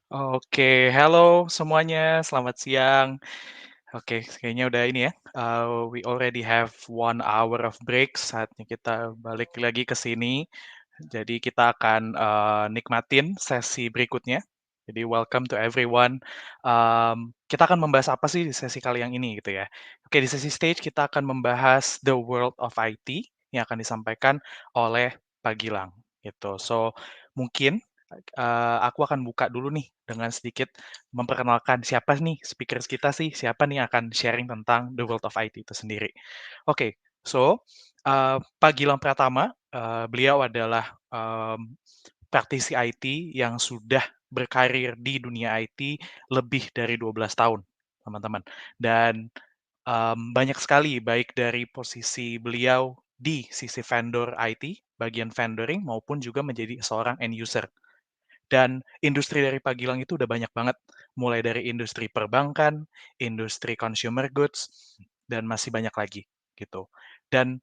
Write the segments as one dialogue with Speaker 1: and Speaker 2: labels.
Speaker 1: Oke, halo semuanya, selamat siang. Oke, kayaknya udah ini ya, we already have 1 hour of break, saatnya kita balik lagi ke sini. Jadi kita akan, nikmatin sesi berikutnya. Jadi welcome to everyone. Kita akan membahas apa sih di sesi kali yang ini gitu ya. Oke, di sesi stage kita akan membahas the world of IT yang akan disampaikan oleh Pak Gilang gitu. So, mungkin, aku akan buka dulu nih dengan sedikit memperkenalkan siapa nih speakers kita sih, siapa nih yang akan sharing tentang the world of IT itu sendiri. Oke, so, Pak Gilang Pratama, beliau adalah, praktisi IT yang sudah berkarir di dunia IT lebih dari 12 tahun, teman-teman. Dan, banyak sekali baik dari posisi beliau di sisi vendor IT, bagian vendoring maupun juga menjadi seorang end user. Dan industri dari Pak Gilang itu udah banyak banget, mulai dari industri perbankan, industri consumer goods, dan masih banyak lagi, gitu. Dan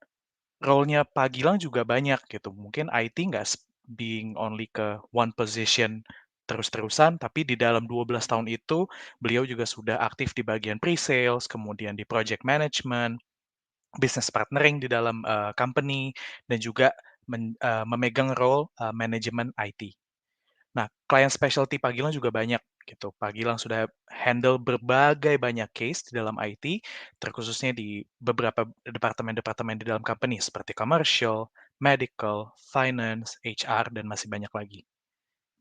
Speaker 1: role-nya Pak Gilang juga banyak gitu, mungkin IT nggak being only ke one position terus-terusan, tapi di dalam 12 tahun itu, beliau juga sudah aktif di bagian pre-sales, kemudian di project management, business partnering di dalam, company, dan juga memegang role, manajemen IT. Nah, klien specialty Pak Gilang juga banyak gitu. Pak Gilang sudah handle berbagai banyak case di dalam IT, terkhususnya di beberapa departemen-departemen di dalam company seperti commercial, medical, finance, HR, dan masih banyak lagi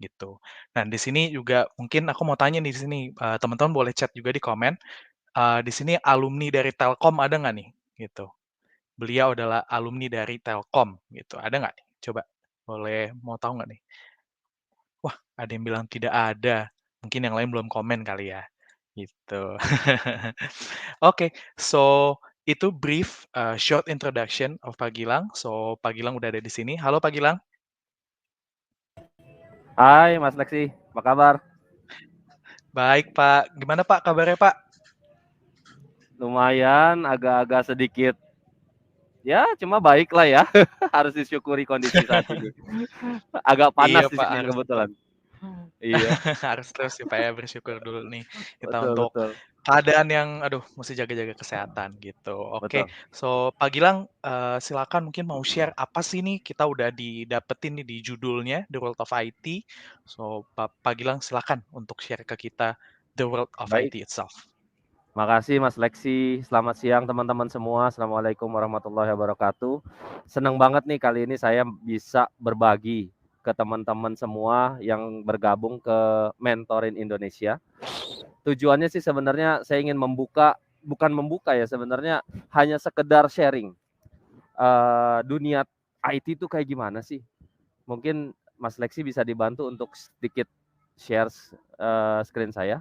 Speaker 1: gitu. Nah, di sini juga mungkin aku mau tanya nih di sini, teman-teman boleh chat juga di komen, di sini alumni dari Telkom ada nggak nih? Gitu. Beliau adalah alumni dari Telkom gitu, ada nggak nih? Coba boleh mau tahu nggak nih? Wah, ada yang bilang tidak ada. Mungkin yang lain belum komen kali ya, gitu. Oke, so itu brief, short introduction of Pak Gilang. So, Pak Gilang udah ada di sini. Halo Pak Gilang.
Speaker 2: Hai Mas Leksi, apa kabar?
Speaker 1: Baik Pak. Gimana Pak kabarnya Pak?
Speaker 2: Lumayan, agak-agak sedikit, ya cuma baik lah ya. Harus disyukuri kondisi saat ini. Agak
Speaker 1: Iya
Speaker 2: panas di
Speaker 1: Pak,
Speaker 2: sini
Speaker 1: harus
Speaker 2: kebetulan. Iya,
Speaker 1: harus terus sih Pak ya, bersyukur dulu nih kita
Speaker 2: betul
Speaker 1: untuk
Speaker 2: betul
Speaker 1: keadaan yang aduh mesti jaga-jaga kesehatan gitu. Oke,
Speaker 2: betul.
Speaker 1: so Pak Gilang, silakan mungkin mau share apa sih nih kita udah didapetin nih di judulnya The World of IT. So Pak Gilang silakan untuk share ke kita The World of
Speaker 2: Baik,
Speaker 1: IT itself.
Speaker 2: makasih Mas Leksi. Selamat siang teman-teman semua. Assalamualaikum warahmatullahi wabarakatuh. Senang banget nih kali ini saya bisa berbagi ke teman-teman semua yang bergabung ke Mentorin Indonesia. Tujuannya sih sebenarnya saya ingin bukan membuka ya, sebenarnya hanya sekedar sharing. Dunia IT itu kayak gimana sih? Mungkin Mas Leksi bisa dibantu untuk sedikit share screen saya.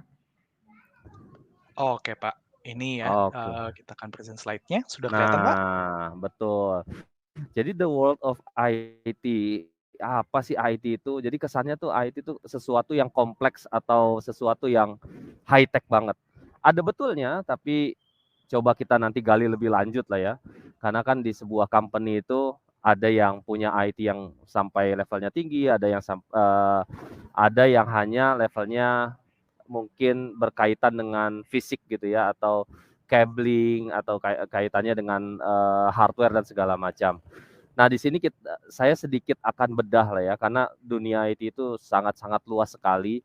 Speaker 1: Oke Pak, ini ya,
Speaker 2: Oke.
Speaker 1: kita akan present slide-nya. Sudah kelihatan Pak?
Speaker 2: Nah, betul. Jadi the world of IT, apa sih IT itu? Jadi kesannya tuh IT itu sesuatu yang kompleks atau sesuatu yang high tech banget. Ada betulnya, tapi coba kita nanti gali lebih lanjut lah ya. Karena kan di sebuah company itu ada yang punya IT yang sampai levelnya tinggi, ada yang hanya levelnya mungkin berkaitan dengan fisik gitu ya, atau cabling atau kaitannya dengan hardware dan segala macam. Nah, di sini saya sedikit akan bedah lah ya, karena dunia IT itu sangat-sangat luas sekali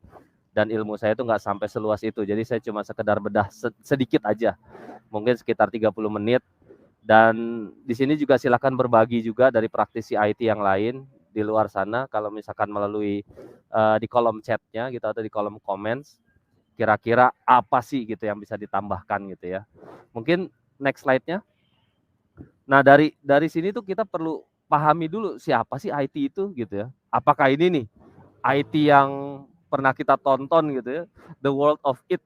Speaker 2: dan ilmu saya itu nggak sampai seluas itu. Jadi saya cuma sekedar bedah sedikit aja, mungkin sekitar 30 menit. Dan di sini juga silakan berbagi juga dari praktisi IT yang lain di luar sana, kalau misalkan melalui di kolom chatnya gitu atau di kolom comments, kira-kira apa sih gitu yang bisa ditambahkan gitu ya. Mungkin next slide-nya. Nah, dari sini tuh kita perlu pahami dulu siapa sih IT itu gitu ya. Apakah ini nih IT yang pernah kita tonton gitu ya, The World of It,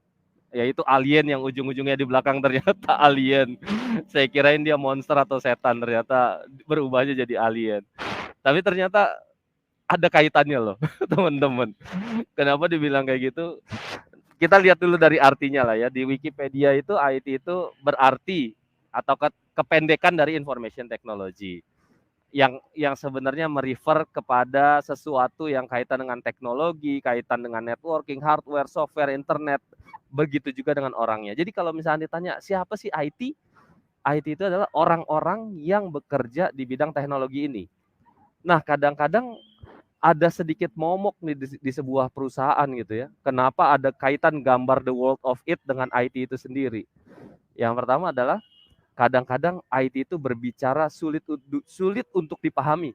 Speaker 2: yaitu alien yang ujung-ujungnya di belakang ternyata alien. Saya kirain dia monster atau setan, ternyata berubahnya jadi alien. Tapi ternyata ada kaitannya loh, teman-teman. Kenapa dibilang kayak gitu? Kita lihat dulu dari artinya lah ya. Di Wikipedia itu IT itu berarti atau kependekan dari information technology. yang sebenarnya merefer kepada sesuatu yang kaitan dengan teknologi, kaitan dengan networking, hardware, software, internet, begitu juga dengan orangnya. Jadi kalau misalnya ditanya siapa sih IT? IT itu adalah orang-orang yang bekerja di bidang teknologi ini. Nah, kadang-kadang ada sedikit momok nih di sebuah perusahaan gitu ya. Kenapa ada kaitan gambar The World of It dengan IT itu sendiri? Yang pertama adalah kadang-kadang IT itu berbicara sulit untuk dipahami.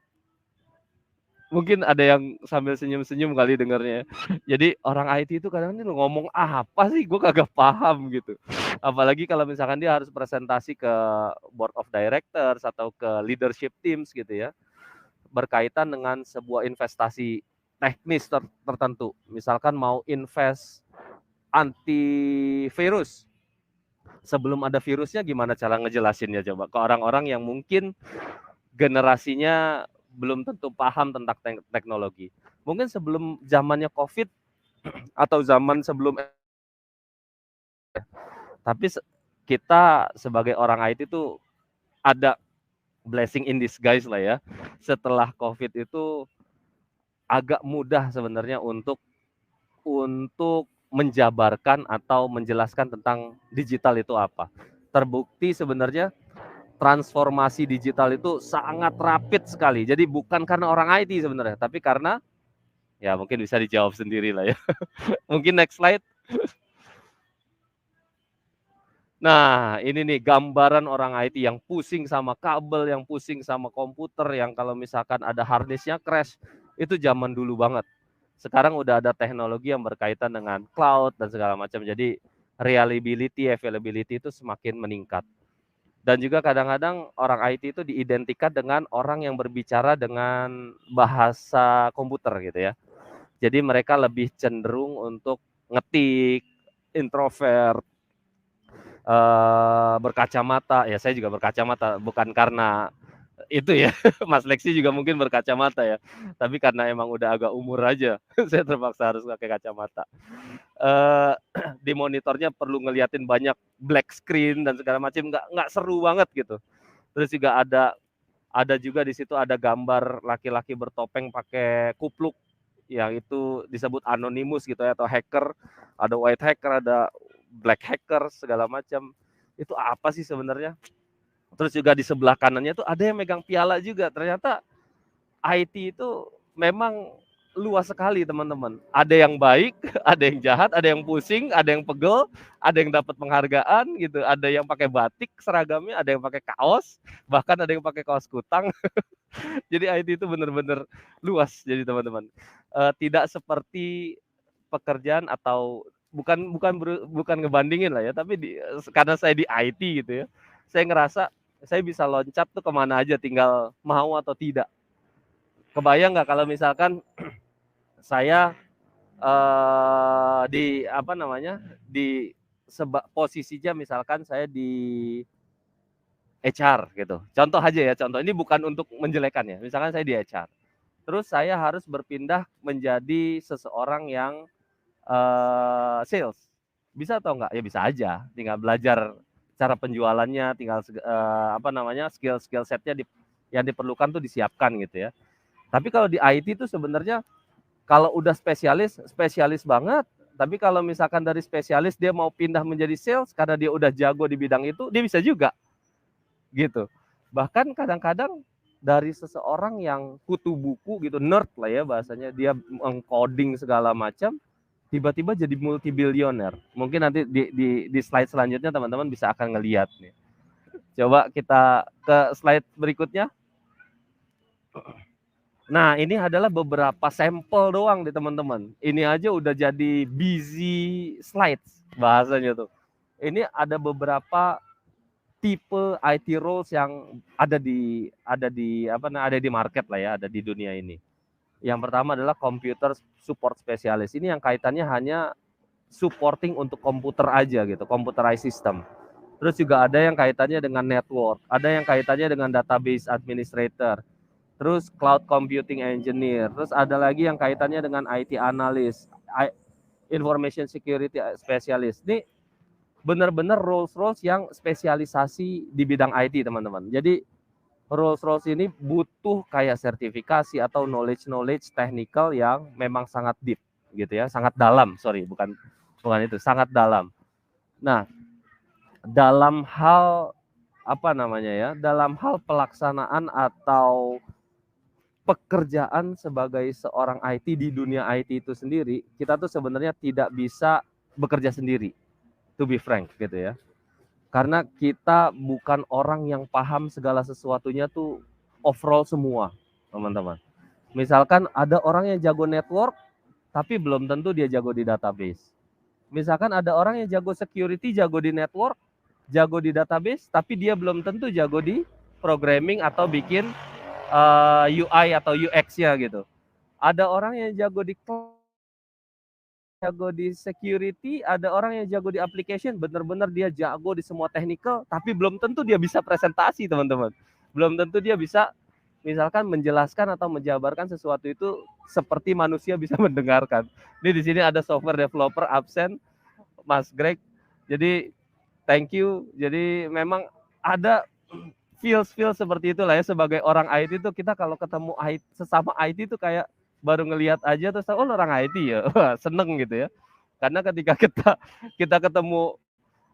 Speaker 2: Mungkin ada yang sambil senyum-senyum kali dengarnya. Jadi orang IT itu kadang-kadang ngomong apa sih, gue kagak paham gitu. Apalagi kalau misalkan dia harus presentasi ke board of directors atau ke leadership teams gitu ya, berkaitan dengan sebuah investasi teknis tertentu. Misalkan mau invest antivirus, sebelum ada virusnya gimana cara ngejelasinnya coba ke orang-orang yang mungkin generasinya belum tentu paham tentang teknologi. Mungkin sebelum zamannya COVID atau zaman sebelum, tapi kita sebagai orang IT itu ada blessing in disguise lah ya. Setelah COVID itu agak mudah sebenarnya untuk menjabarkan atau menjelaskan tentang digital itu apa. Terbukti sebenarnya transformasi digital itu sangat rapid sekali. Jadi bukan karena orang IT sebenarnya, tapi karena ya mungkin bisa dijawab sendiri lah ya. Mungkin next slide. Nah, ini nih gambaran orang IT yang pusing sama kabel, yang pusing sama komputer, yang kalau misalkan ada harddisknya crash, itu zaman dulu banget. Sekarang udah ada teknologi yang berkaitan dengan cloud dan segala macam. Jadi reliability, availability itu semakin meningkat. Dan juga kadang-kadang orang IT itu diidentikan dengan orang yang berbicara dengan bahasa komputer gitu ya. Jadi mereka lebih cenderung untuk ngetik, introvert, berkacamata. Ya saya juga berkacamata, bukan karena itu ya, Mas Lexi juga mungkin berkacamata ya, tapi karena emang udah agak umur aja, saya terpaksa harus pakai kacamata. Di monitornya perlu ngeliatin banyak black screen dan segala macam, nggak seru banget gitu. Terus juga ada juga di situ ada gambar laki-laki bertopeng pakai kupluk, yang itu disebut anonymous gitu ya, atau hacker. Ada white hacker, ada black hacker, segala macam. Itu apa sih sebenarnya? Terus juga di sebelah kanannya tuh ada yang megang piala juga. Ternyata IT itu memang luas sekali teman-teman. Ada yang baik, ada yang jahat, ada yang pusing, ada yang pegel, ada yang dapat penghargaan gitu, ada yang pakai batik seragamnya, ada yang pakai kaos, bahkan ada yang pakai kaos kutang. Jadi IT itu benar-benar luas jadi teman-teman. Tidak seperti pekerjaan atau bukan ngebandingin lah ya, tapi karena saya di IT gitu ya, saya ngerasa saya bisa loncat tuh kemana aja tinggal mau atau tidak. Kebayang nggak kalau misalkan saya di apa namanya, di posisinya misalkan saya di HR gitu. Contoh aja ya, contoh ini bukan untuk menjelekan ya. Misalkan saya di HR. Terus saya harus berpindah menjadi seseorang yang sales. Bisa atau enggak? Ya bisa aja. Tinggal belajar cara penjualannya, tinggal apa namanya, skill setnya yang diperlukan tuh disiapkan gitu ya. Tapi kalau di IT itu sebenarnya kalau udah spesialis banget. Tapi kalau misalkan dari spesialis dia mau pindah menjadi sales karena dia udah jago di bidang itu, dia bisa juga gitu. Bahkan kadang-kadang dari seseorang yang kutu buku gitu, nerd lah ya bahasanya, dia mengcoding segala macam, tiba-tiba jadi multi-bilioner. Mungkin nanti di slide selanjutnya teman-teman bisa akan ngelihat nih. Coba kita ke slide berikutnya. Nah, ini adalah beberapa sampel doang di teman-teman. Ini aja udah jadi busy slides bahasanya tuh. Ini ada beberapa tipe IT roles yang ada di market lah ya, ada di dunia ini. Yang pertama adalah computer support specialist. Ini yang kaitannya hanya supporting untuk komputer aja gitu, computerized system. Terus juga ada yang kaitannya dengan network, ada yang kaitannya dengan database administrator, terus cloud computing engineer, terus ada lagi yang kaitannya dengan IT analyst, information security specialist. Ini benar-benar roles yang spesialisasi di bidang IT teman-teman. Jadi roles ini butuh kayak sertifikasi atau knowledge technical yang memang sangat deep gitu ya, sangat dalam, bukan itu, sangat dalam. Nah, dalam hal apa namanya ya, dalam hal pelaksanaan atau pekerjaan sebagai seorang IT di dunia IT itu sendiri, kita tuh sebenarnya tidak bisa bekerja sendiri, to be frank gitu ya. Karena kita bukan orang yang paham segala sesuatunya tuh overall semua, teman-teman. Misalkan ada orang yang jago network, tapi belum tentu dia jago di database. Misalkan ada orang yang jago security, jago di network, jago di database, tapi dia belum tentu jago di programming atau bikin UI atau UX-nya gitu. Ada orang yang jago di jago di security, ada orang yang jago di application, benar-benar dia jago di semua technical, tapi belum tentu dia bisa presentasi, teman-teman. Belum tentu dia bisa misalkan menjelaskan atau menjabarkan sesuatu itu seperti manusia bisa mendengarkan. Ini di sini ada software developer absen, Mas Greg. Jadi thank you. Jadi memang ada feel seperti itulah ya, sebagai orang IT itu kita kalau ketemu sesama IT itu kayak baru ngelihat aja terus oh orang IT ya. Wah, seneng gitu ya. Karena ketika kita ketemu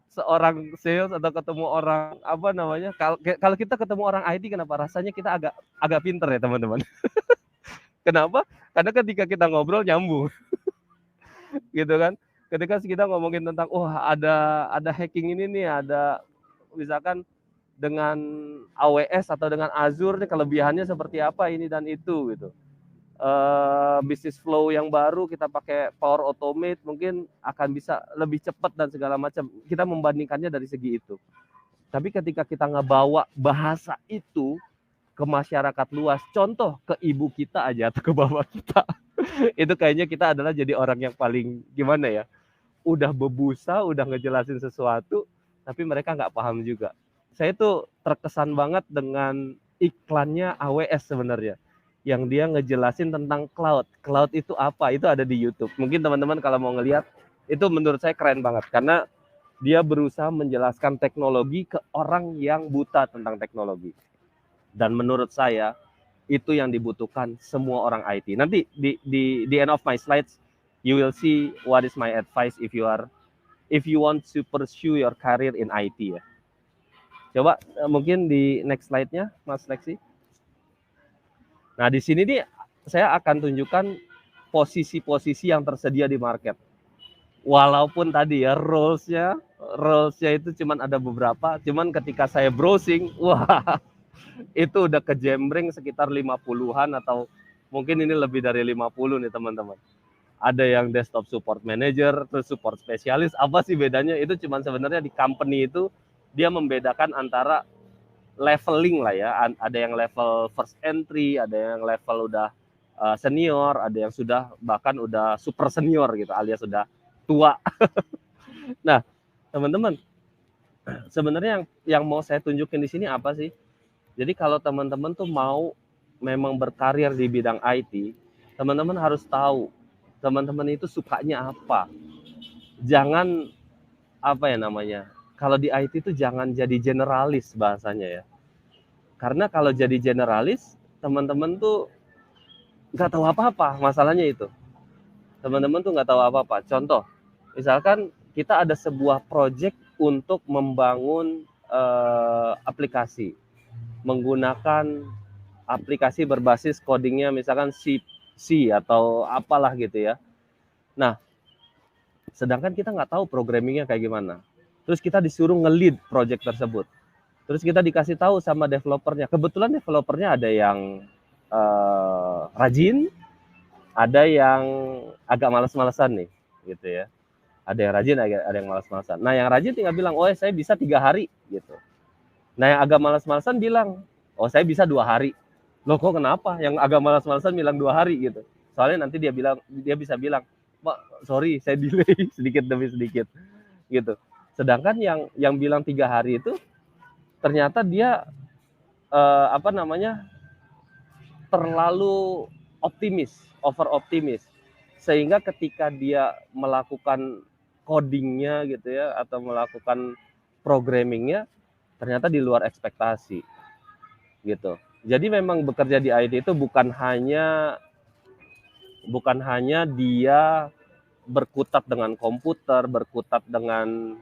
Speaker 2: seorang sales atau ketemu orang apa namanya, kalau kita ketemu orang IT, kenapa rasanya kita agak pinter ya teman-teman. Kenapa? Karena ketika kita ngobrol nyambung gitu kan. Ketika kita ngomongin tentang ada hacking ini nih, ada misalkan dengan AWS atau dengan Azure nih kelebihannya seperti apa ini dan itu gitu. Business flow yang baru kita pakai Power Automate mungkin akan bisa lebih cepat dan segala macam. Kita membandingkannya dari segi itu. Tapi ketika kita ngebawa bahasa itu ke masyarakat luas, contoh ke ibu kita aja atau ke bapak kita, itu kayaknya kita adalah jadi orang yang paling gimana ya, udah bebusa, udah ngejelasin sesuatu, tapi mereka nggak paham juga. Saya tuh terkesan banget dengan iklannya AWS sebenarnya, yang dia ngejelasin tentang cloud. Cloud itu apa? Itu ada di YouTube. Mungkin teman-teman kalau mau ngelihat, itu menurut saya keren banget, karena dia berusaha menjelaskan teknologi ke orang yang buta tentang teknologi. Dan menurut saya, itu yang dibutuhkan semua orang IT. Nanti di end of my slides, you will see what is my advice if you want to pursue your career in IT ya. Coba mungkin di next slide-nya, Mas Lexi. Nah, di sini nih saya akan tunjukkan posisi-posisi yang tersedia di market. Walaupun tadi ya roles-nya itu cuman ada beberapa, cuman ketika saya browsing, wah, itu udah kejembreng sekitar 50-an atau mungkin ini lebih dari 50 nih teman-teman. Ada yang desktop support manager, terus support spesialis. Apa sih bedanya? Itu cuman sebenarnya di company itu dia membedakan antara leveling lah ya. Ada yang level first entry, ada yang level udah senior, ada yang sudah bahkan udah super senior gitu, alias sudah tua. Nah, teman-teman, sebenarnya yang mau saya tunjukin di sini apa sih? Jadi kalau teman-teman tuh mau memang berkarir di bidang IT, teman-teman harus tahu teman-teman itu sukanya apa. Jangan apa ya namanya, kalau di IT itu jangan jadi generalis bahasanya ya. Karena kalau jadi generalis, teman-teman tuh nggak tahu apa-apa, masalahnya itu. Teman-teman tuh nggak tahu apa-apa. Contoh, misalkan kita ada sebuah project untuk membangun aplikasi, menggunakan aplikasi berbasis codingnya misalkan C atau apalah gitu ya. Nah, sedangkan kita nggak tahu programmingnya kayak gimana. Terus kita disuruh nge-lead project tersebut. Terus kita dikasih tahu sama developernya. Kebetulan developernya ada yang rajin, ada yang agak malas-malasan nih, gitu ya. Ada yang rajin, ada yang malas-malasan. Nah, yang rajin tinggal bilang, oh saya bisa 3 hari, gitu. Nah, yang agak malas-malasan bilang, oh saya bisa 2 hari. Loh kok kenapa? Yang agak malas-malasan bilang 2 hari gitu. Soalnya nanti dia bisa bilang, Pak, sorry saya delay sedikit demi sedikit gitu. Sedangkan yang bilang 3 hari itu ternyata dia apa namanya? Terlalu over optimis. Sehingga ketika dia melakukan codingnya gitu ya atau melakukan programmingnya ternyata di luar ekspektasi. gitu. Jadi memang bekerja di IT itu bukan hanya dia berkutat dengan komputer, berkutat dengan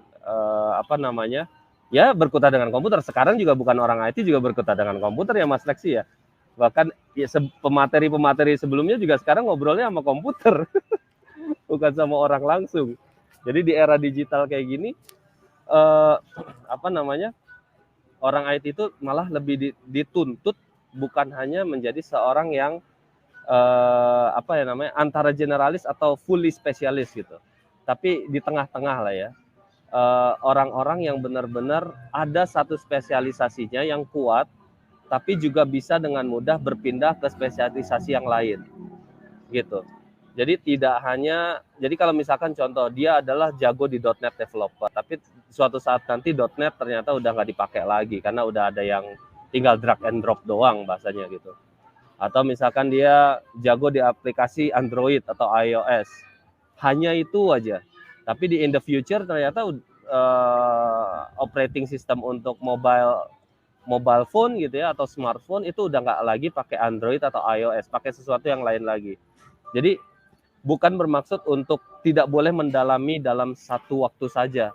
Speaker 2: berkutat dengan komputer. Sekarang juga bukan orang IT juga berkutat dengan komputer ya Mas Lexi ya. Bahkan ya, pemateri sebelumnya juga sekarang ngobrolnya sama komputer, bukan sama orang langsung. Jadi di era digital kayak gini, orang IT itu malah lebih dituntut bukan hanya menjadi seorang yang antara generalis atau fully spesialis gitu. Tapi di tengah-tengah lah ya. Orang-orang yang benar-benar ada satu spesialisasinya yang kuat, tapi juga bisa dengan mudah berpindah ke spesialisasi yang lain, gitu. Jadi kalau misalkan contoh dia adalah jago di .NET developer, tapi suatu saat nanti .NET ternyata udah nggak dipakai lagi karena udah ada yang tinggal drag and drop doang bahasanya gitu. Atau misalkan dia jago di aplikasi Android atau iOS, hanya itu aja. Tapi in the future ternyata operating system untuk mobile phone gitu ya atau smartphone itu udah nggak lagi pakai Android atau iOS, pakai sesuatu yang lain lagi. Jadi bukan bermaksud untuk tidak boleh mendalami dalam satu waktu saja,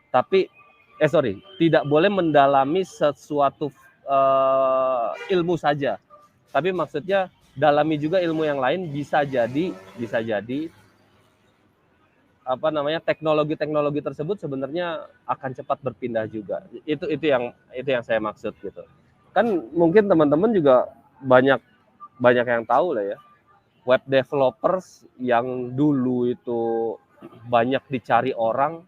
Speaker 2: tapi tidak boleh mendalami sesuatu ilmu saja, tapi maksudnya dalami juga ilmu yang lain. Bisa jadi teknologi tersebut sebenarnya akan cepat berpindah juga. Itu yang saya maksud gitu. Kan mungkin teman-teman juga banyak yang tahu lah ya, web developers yang dulu itu banyak dicari orang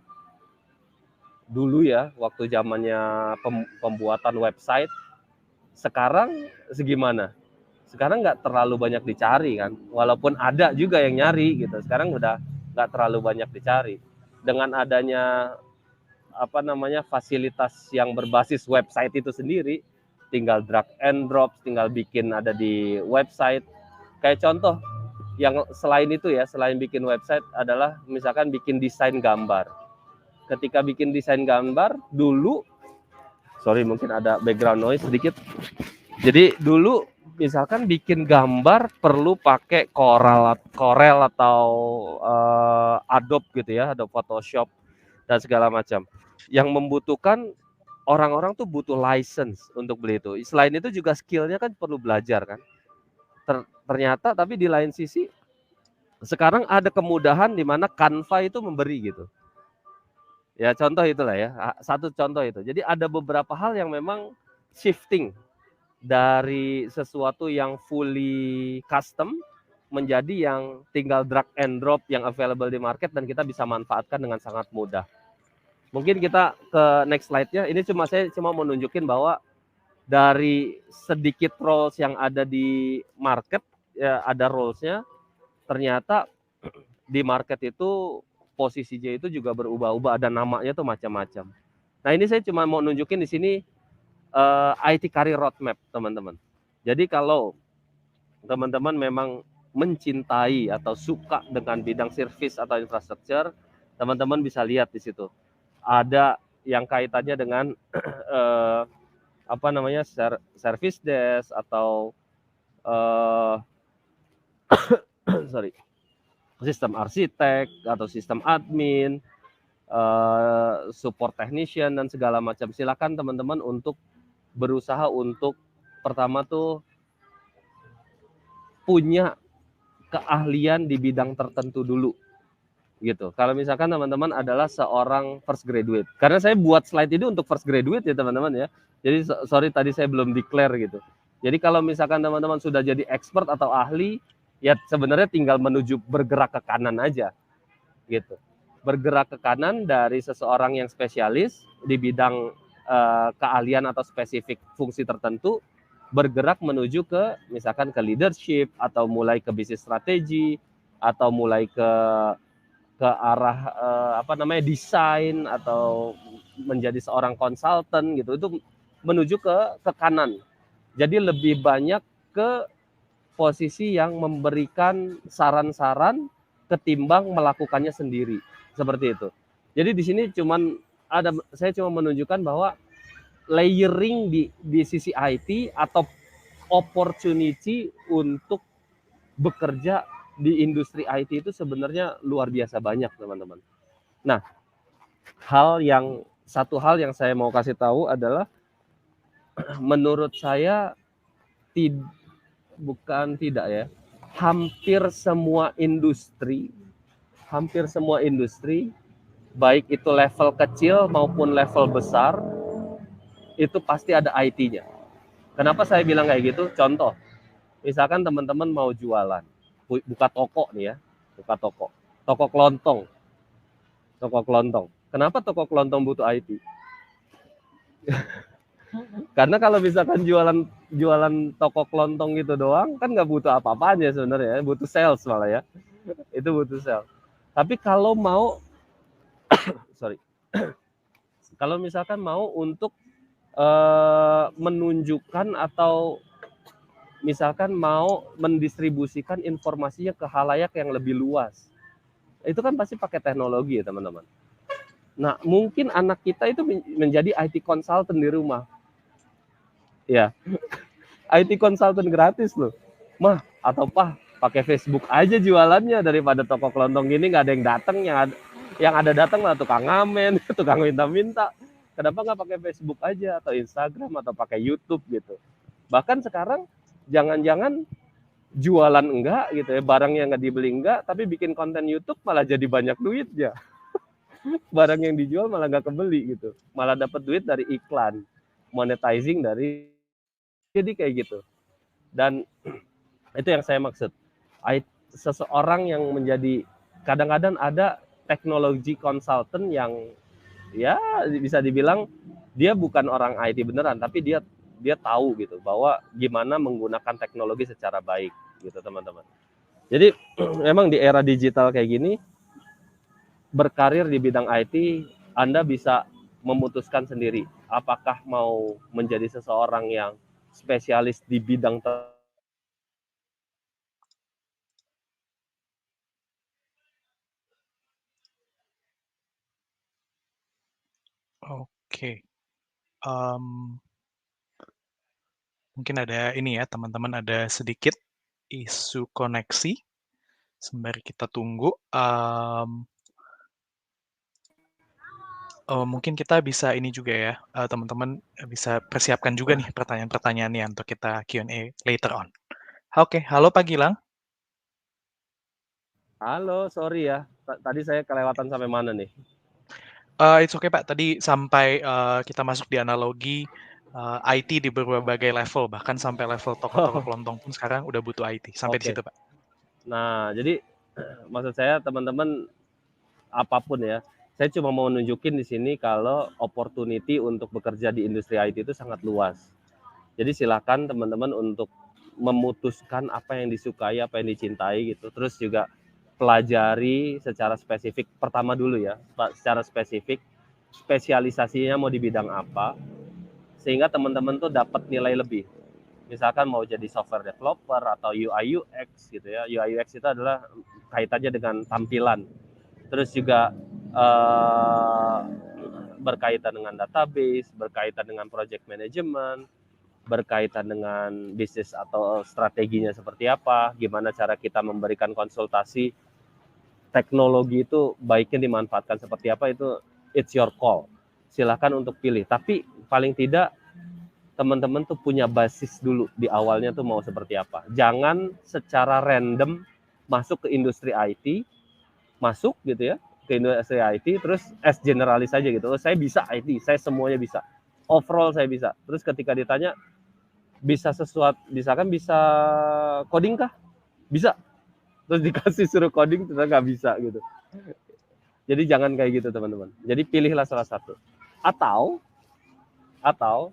Speaker 2: dulu ya, waktu zamannya pembuatan website. Sekarang segimana? Sekarang nggak terlalu banyak dicari kan, walaupun ada juga yang nyari gitu. Sekarang udah nggak terlalu banyak dicari. Dengan adanya fasilitas yang berbasis website itu sendiri, tinggal drag and drop, tinggal bikin ada di website. Kayak contoh yang selain itu ya, selain bikin website adalah misalkan bikin desain gambar. Ketika bikin desain gambar dulu, mungkin ada background noise sedikit. Jadi dulu misalkan bikin gambar perlu pakai Corel atau Adobe gitu ya, Adobe Photoshop dan segala macam. Yang membutuhkan orang-orang tuh butuh license untuk beli itu. Selain itu juga skillnya kan perlu belajar kan. Ternyata tapi di lain sisi sekarang ada kemudahan di mana Canva itu memberi gitu. Ya contoh itulah ya, satu contoh itu. Jadi ada beberapa hal yang memang shifting dari sesuatu yang fully custom menjadi yang tinggal drag and drop yang available di market dan kita bisa manfaatkan dengan sangat mudah. Mungkin kita ke next slide-nya. Ini saya cuma mau nunjukin bahwa dari sedikit roles yang ada di market, ya ada roles-nya, ternyata di market itu posisinya itu juga berubah-ubah, ada namanya tuh macam-macam. Nah ini saya cuma mau nunjukin di sini IT career roadmap teman-teman. Jadi kalau teman-teman memang mencintai atau suka dengan bidang service atau infrastruktur, teman-teman bisa lihat di situ. Ada yang kaitannya dengan service desk atau sistem arsitek atau sistem admin, support technician dan segala macam. Silakan teman-teman untuk berusaha untuk pertama tuh punya keahlian di bidang tertentu dulu gitu. Kalau misalkan teman-teman adalah seorang first graduate, karena saya buat slide ini untuk first graduate ya teman-teman ya. Jadi tadi saya belum declare gitu. Jadi kalau misalkan teman-teman sudah jadi expert atau ahli, ya sebenarnya tinggal menuju bergerak ke kanan aja gitu. Bergerak ke kanan dari seseorang yang spesialis di bidang keahlian atau spesifik fungsi tertentu, bergerak menuju ke misalkan ke leadership atau mulai ke bisnis strategi atau mulai ke arah desain atau menjadi seorang konsultan gitu. Itu menuju ke kanan. Jadi lebih banyak ke posisi yang memberikan saran-saran ketimbang melakukannya sendiri, seperti itu. Jadi di sini saya cuma menunjukkan bahwa layering di sisi IT atau opportunity untuk bekerja di industri IT itu sebenarnya luar biasa banyak, teman-teman. Nah, satu hal yang saya mau kasih tahu adalah menurut saya bukan tidak ya, hampir semua industri baik itu level kecil maupun level besar itu pasti ada IT-nya. Kenapa saya bilang kayak gitu? Contoh, misalkan teman-teman mau jualan, buka toko nih ya, buka toko kelontong. Kenapa toko kelontong butuh IT? Karena kalau misalkan jualan toko kelontong gitu doang, kan nggak butuh apa-apanya sebenarnya, butuh sales malah ya, itu butuh sales. Tapi kalau mau, sorry, kalau misalkan mau untuk menunjukkan atau misalkan mau mendistribusikan informasinya ke halayak yang lebih luas, itu kan pasti pakai teknologi ya teman-teman. Nah, mungkin anak kita itu menjadi IT consultant di rumah. Ya, IT consultant gratis loh. Mah, atau pakai Facebook aja jualannya daripada toko kelontong gini nggak ada yang datang, yang ada datang lah tukang ngamen, tukang minta-minta. Kenapa nggak pakai Facebook aja atau Instagram atau pakai YouTube gitu? Bahkan sekarang jangan-jangan jualan enggak gitu ya, barang yang nggak dibeli enggak, tapi bikin konten YouTube malah jadi banyak duit ya. Barang yang dijual malah nggak kebeli gitu, malah dapat duit dari iklan, monetizing dari, jadi kayak gitu. Dan itu yang saya maksud. Seseorang yang menjadi, kadang-kadang ada teknologi consultant yang ya bisa dibilang dia bukan orang IT beneran, tapi dia dia tahu gitu bahwa gimana menggunakan teknologi secara baik gitu teman-teman. Jadi memang di era digital kayak gini, berkarir di bidang IT, Anda bisa memutuskan sendiri apakah mau menjadi seseorang yang spesialis di bidang
Speaker 1: Oke. Um, Mungkin ada ini ya, teman-teman ada sedikit isu koneksi. Sembari kita tunggu, mungkin kita bisa ini juga ya, teman-teman bisa persiapkan juga nih pertanyaan-pertanyaannya untuk kita Q&A later on. Oke, halo Pak Gilang.
Speaker 2: Halo, sorry ya. Tadi saya kelewatan sampai mana nih?
Speaker 1: It's okay Pak, tadi sampai kita masuk di analogi IT di berbagai level, bahkan sampai level toko-toko
Speaker 2: Oh,
Speaker 1: kelontong pun sekarang udah butuh IT. Sampai di
Speaker 2: oke.
Speaker 1: situ Pak.
Speaker 2: Nah, jadi maksud saya teman-teman apapun ya, saya cuma mau nunjukin di sini kalau opportunity untuk bekerja di industri IT itu sangat luas. Jadi silakan teman-teman untuk memutuskan apa yang disukai, apa yang dicintai gitu. Terus juga pelajari secara spesifik pertama dulu ya, secara spesifik spesialisasinya mau di bidang apa, sehingga teman-teman tuh dapat nilai lebih. Misalkan mau jadi software developer atau UI UX gitu ya. UI UX itu adalah kaitannya dengan tampilan. Terus juga berkaitan dengan database, berkaitan dengan project management, berkaitan dengan bisnis atau strateginya seperti apa, gimana cara kita memberikan konsultasi, teknologi itu baiknya dimanfaatkan seperti apa, itu it's your call. Silakan untuk pilih. Tapi paling tidak teman-teman tuh punya basis dulu di awalnya tuh mau seperti apa. Jangan secara random masuk ke industri IT, masuk gitu ya, ke industri IT, terus generalis aja gitu. Oh, saya bisa IT, saya semuanya bisa. Overall saya bisa. Terus ketika ditanya, bisa sesuatu, misalkan bisa coding kah? Bisa. Terus dikasih suruh coding, ternyata nggak bisa gitu. Jadi jangan kayak gitu teman-teman. Jadi pilihlah salah satu. Atau, atau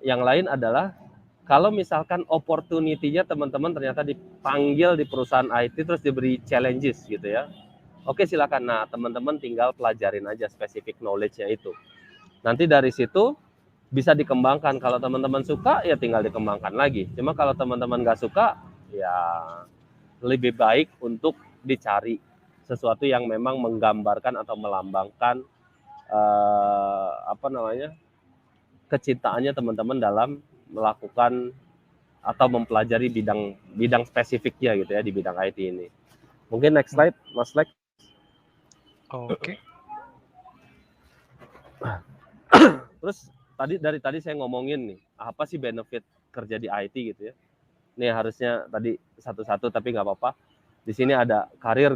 Speaker 2: yang lain adalah kalau misalkan opportunity-nya teman-teman ternyata dipanggil di perusahaan IT terus diberi challenges gitu ya. Oke silakan. Nah teman-teman tinggal pelajarin aja spesifik knowledge-nya itu. Nanti dari situ bisa dikembangkan. Kalau teman-teman suka ya tinggal dikembangkan lagi. Cuma kalau teman-teman nggak suka ya lebih baik untuk dicari sesuatu yang memang menggambarkan atau melambangkan apa namanya kecintaannya teman-teman dalam melakukan atau mempelajari bidang spesifiknya gitu ya di bidang IT ini. Mungkin next slide, Mas Lex.
Speaker 1: Oke.
Speaker 2: Terus dari tadi saya ngomongin nih, apa sih benefit kerja di IT gitu ya. Nih harusnya tadi satu-satu tapi nggak apa-apa. Di sini ada career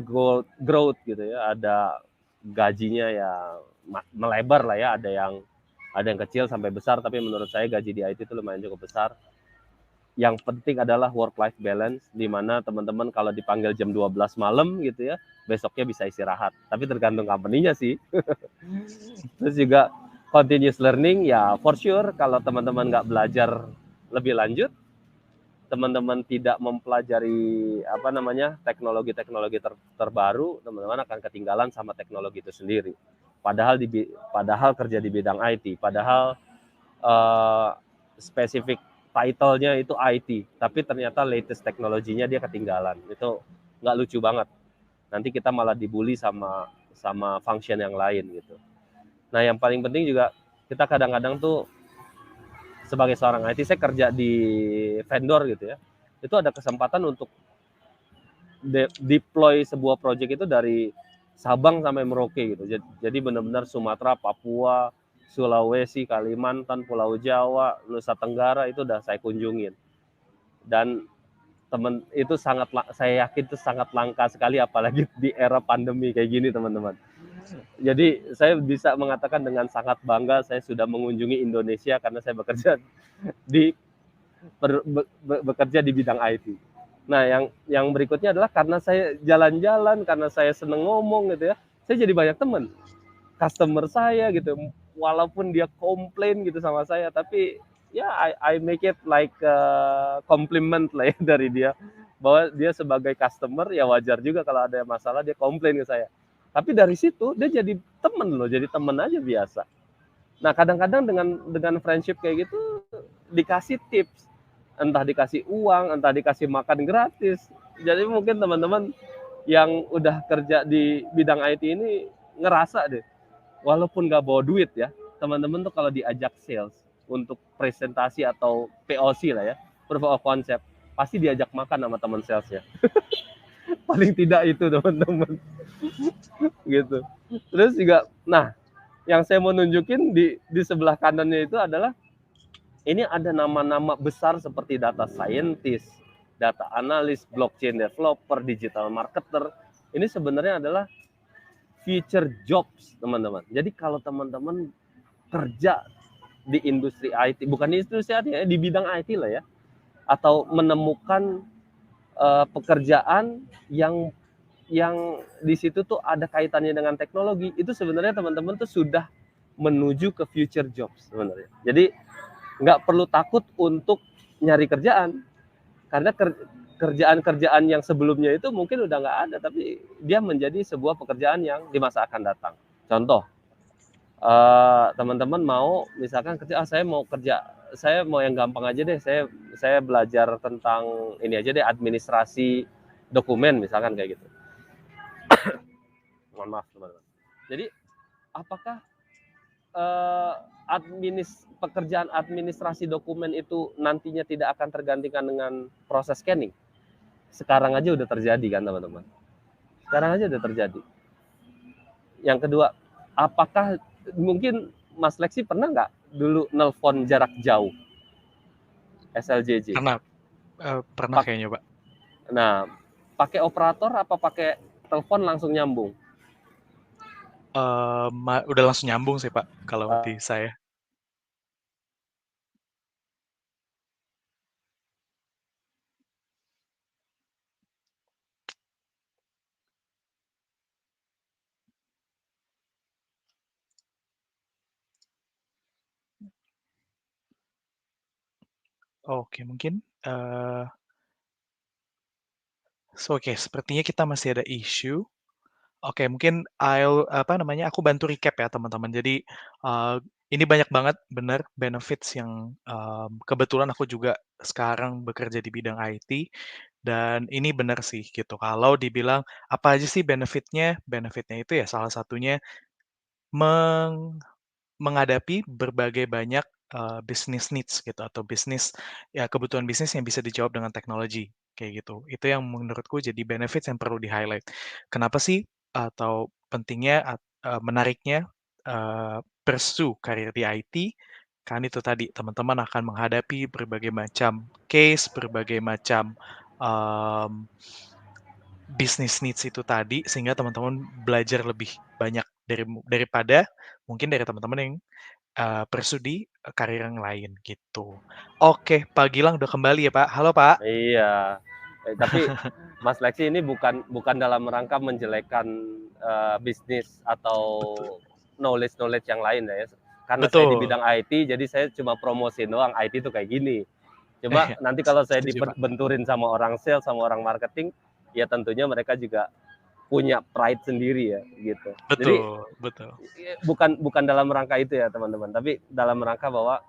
Speaker 2: growth gitu ya, ada gajinya ya melebar lah ya, ada yang kecil sampai besar, tapi menurut saya gaji di IT itu lumayan cukup besar. Yang penting adalah work life balance, di mana teman-teman kalau dipanggil jam 12 malam gitu ya, besoknya bisa istirahat. Tapi tergantung company-nya sih. Terus juga continuous learning ya, for sure kalau teman-teman nggak belajar lebih lanjut, teman-teman tidak mempelajari teknologi terbaru, teman-teman akan ketinggalan sama teknologi itu sendiri. Padahal kerja di bidang IT, padahal spesifik title-nya itu IT, tapi ternyata latest teknologinya dia ketinggalan. Itu nggak lucu banget. Nanti kita malah dibully sama function yang lain gitu. Nah, yang paling penting juga kita kadang-kadang tuh sebagai seorang IT, saya kerja di vendor gitu ya. Itu ada kesempatan untuk deploy sebuah project itu dari Sabang sampai Merauke gitu. Jadi benar-benar Sumatera, Papua, Sulawesi, Kalimantan, Pulau Jawa, Nusa Tenggara itu udah saya kunjungin. Dan itu saya yakin itu sangat langka sekali, apalagi di era pandemi kayak gini teman-teman. Jadi saya bisa mengatakan dengan sangat bangga saya sudah mengunjungi Indonesia karena saya bekerja di bidang IT. Nah, yang berikutnya adalah karena saya jalan-jalan, karena saya seneng ngomong gitu ya, saya jadi banyak teman. Customer saya gitu, walaupun dia komplain gitu sama saya, tapi ya I make it like a compliment lah ya dari dia, bahwa dia sebagai customer ya wajar juga kalau ada masalah dia komplain ke saya. Tapi dari situ dia jadi temen loh, jadi temen aja biasa. Nah, kadang-kadang dengan friendship kayak gitu dikasih tips, entah dikasih uang, entah dikasih makan gratis. Jadi mungkin teman-teman yang udah kerja di bidang IT ini ngerasa deh, walaupun nggak bawa duit ya, teman-teman tuh kalau diajak sales untuk presentasi atau POC lah ya, proof of concept, pasti diajak makan sama teman salesnya. Paling tidak itu teman-teman. Gitu. Terus juga, nah, yang saya mau nunjukin di sebelah kanannya itu adalah ini ada nama-nama besar seperti data scientist, data analis, blockchain developer, digital marketer. Ini sebenarnya adalah future jobs, teman-teman. Jadi kalau teman-teman kerja di industri IT, bukan di industri IT ya, di bidang IT lah ya, atau menemukan pekerjaan yang di situ tuh ada kaitannya dengan teknologi, itu sebenarnya teman-teman tuh sudah menuju ke future jobs sebenarnya. Jadi nggak perlu takut untuk nyari kerjaan, karena kerjaan-kerjaan yang sebelumnya itu mungkin udah nggak ada, tapi dia menjadi sebuah pekerjaan yang di masa akan datang. Contoh, teman-teman mau misalkan kerja, saya mau yang gampang aja deh, saya belajar tentang ini aja deh, administrasi dokumen misalkan kayak gitu. Mohon maaf teman-teman. Jadi apakah pekerjaan administrasi dokumen itu nantinya tidak akan tergantikan dengan proses scanning? Sekarang aja udah terjadi kan teman-teman. Sekarang aja udah terjadi. Yang kedua, apakah mungkin Mas Lexi pernah nggak dulu nelpon jarak jauh? SLJJ.
Speaker 1: Pernah kayaknya, Pak.
Speaker 2: Nah, pakai operator apa pakai telepon langsung nyambung?
Speaker 1: Udah langsung nyambung sih, Pak, kalau di saya. Oke, mungkin oke, sepertinya kita masih ada issue. Oke, mungkin aku bantu recap ya teman-teman. Jadi, ini banyak banget benar benefits yang, kebetulan aku juga sekarang bekerja di bidang IT, dan ini benar sih gitu, kalau dibilang apa aja sih benefit-nya, benefit-nya itu ya salah satunya menghadapi berbagai banyak business needs gitu atau kebutuhan bisnis yang bisa dijawab dengan teknologi, kayak gitu. Itu yang menurutku jadi benefits yang perlu di-highlight. Kenapa sih atau pentingnya menariknya, pursue karir di IT, kan itu tadi teman-teman akan menghadapi berbagai macam case, berbagai macam, mmm, business needs itu tadi, sehingga teman-teman belajar lebih banyak daripada mungkin dari teman-teman yang pursue di karir yang lain gitu. Oke, Pak Gilang udah kembali ya, Pak. Halo, Pak.
Speaker 2: Iya. Tapi Mas Lexi ini bukan dalam rangka menjelekkan bisnis atau
Speaker 1: Betul
Speaker 2: knowledge yang lain ya. Karena saya di
Speaker 1: betul.
Speaker 2: bidang IT, jadi saya cuma promosi doang IT itu kayak gini. Cuma nanti kalau saya
Speaker 1: Setuju, Pak.
Speaker 2: dibenturin sama orang sales, sama orang marketing, ya tentunya mereka juga punya pride sendiri ya gitu. Jadi
Speaker 1: Betul betul.
Speaker 2: bukan dalam rangka itu ya teman-teman, tapi dalam rangka bahwa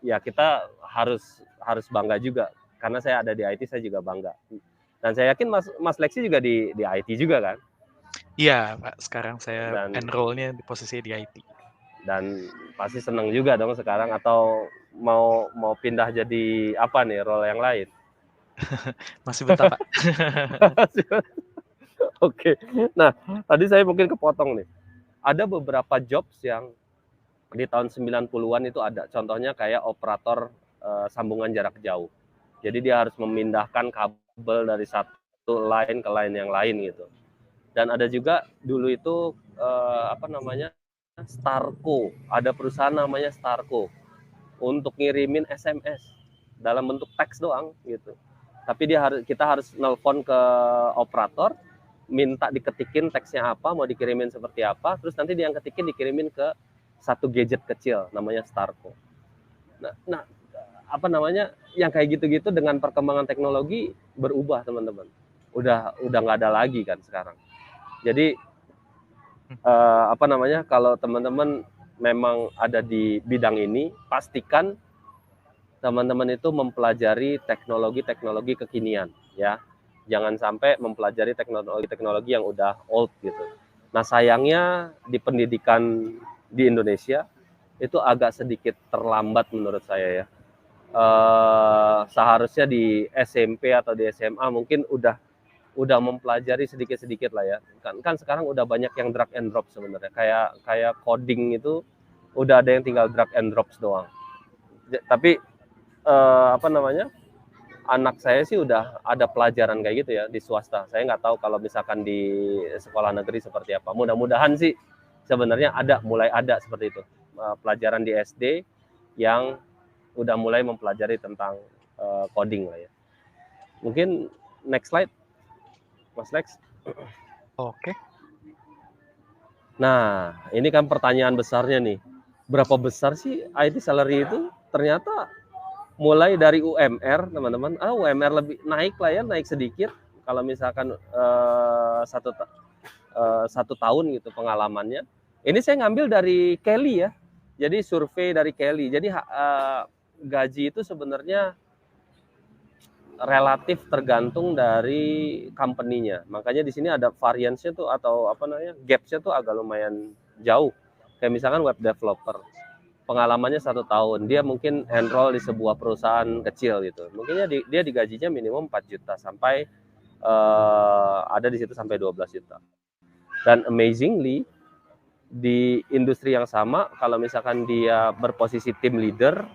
Speaker 2: ya kita harus bangga juga karena saya ada di IT saya juga bangga. Dan saya yakin Mas Lexi juga di IT juga kan?
Speaker 1: Iya, Pak, sekarang saya
Speaker 2: Dan
Speaker 1: enroll-nya di posisi di IT.
Speaker 2: dan pasti senang juga dong sekarang atau mau pindah jadi apa nih role yang lain?
Speaker 1: Masih betah, Pak.
Speaker 2: Oke. Nah, tadi saya mungkin kepotong nih. Ada beberapa jobs yang di tahun 90-an itu ada. Contohnya kayak operator sambungan jarak jauh. Jadi dia harus memindahkan kabel dari satu line ke line yang lain gitu. Dan ada juga dulu itu apa namanya? Starco. Ada perusahaan namanya Starco untuk ngirimin SMS dalam bentuk teks doang gitu. Tapi kita harus nelpon ke operator, minta diketikin teksnya apa, mau dikirimin seperti apa, terus nanti dia yang ketikin dikirimin ke satu gadget kecil namanya Starco. Nah, apa namanya? Yang kayak gitu-gitu dengan perkembangan teknologi berubah, teman-teman. Udah nggak ada lagi kan sekarang. Jadi apa namanya? Kalau teman-teman memang ada di bidang ini, pastikan teman-teman itu mempelajari teknologi-teknologi kekinian ya. Jangan sampai mempelajari teknologi-teknologi yang udah old gitu. Nah, sayangnya di pendidikan di Indonesia itu agak sedikit terlambat menurut saya ya. Seharusnya di SMP atau di SMA mungkin udah mempelajari sedikit-sedikit lah ya. Kan sekarang udah banyak yang drag and drop sebenarnya. Kayak coding itu udah ada yang tinggal drag and drops doang. Tapi apa namanya? Anak saya sih udah ada pelajaran kayak gitu ya di swasta. Saya nggak tahu kalau misalkan di sekolah negeri seperti apa. Mudah-mudahan sih sebenarnya mulai ada seperti itu. Pelajaran di SD yang udah mulai mempelajari tentang coding lah ya. Mungkin next slide, Mas Lex.
Speaker 1: Oke.
Speaker 2: Nah, ini kan pertanyaan besarnya nih. Berapa besar sih IT salary itu? Ternyata mulai dari UMR, teman-teman. UMR lebih naik lah ya, naik sedikit. Kalau misalkan satu tahun gitu pengalamannya. Ini saya ngambil dari Kelly ya. Jadi survei dari Kelly. Jadi gaji itu sebenarnya relatif tergantung dari company-nya. Makanya di sini ada variance-nya tuh atau apa namanya gaps-nya tuh agak lumayan jauh. Kayak misalkan web developer, pengalamannya 1 tahun, dia mungkin enroll di sebuah perusahaan kecil gitu. Mungkinnya dia digajinya minimum 4 juta sampai ada di situ sampai 12 juta. Dan amazingly di industri yang sama, kalau misalkan dia berposisi team leader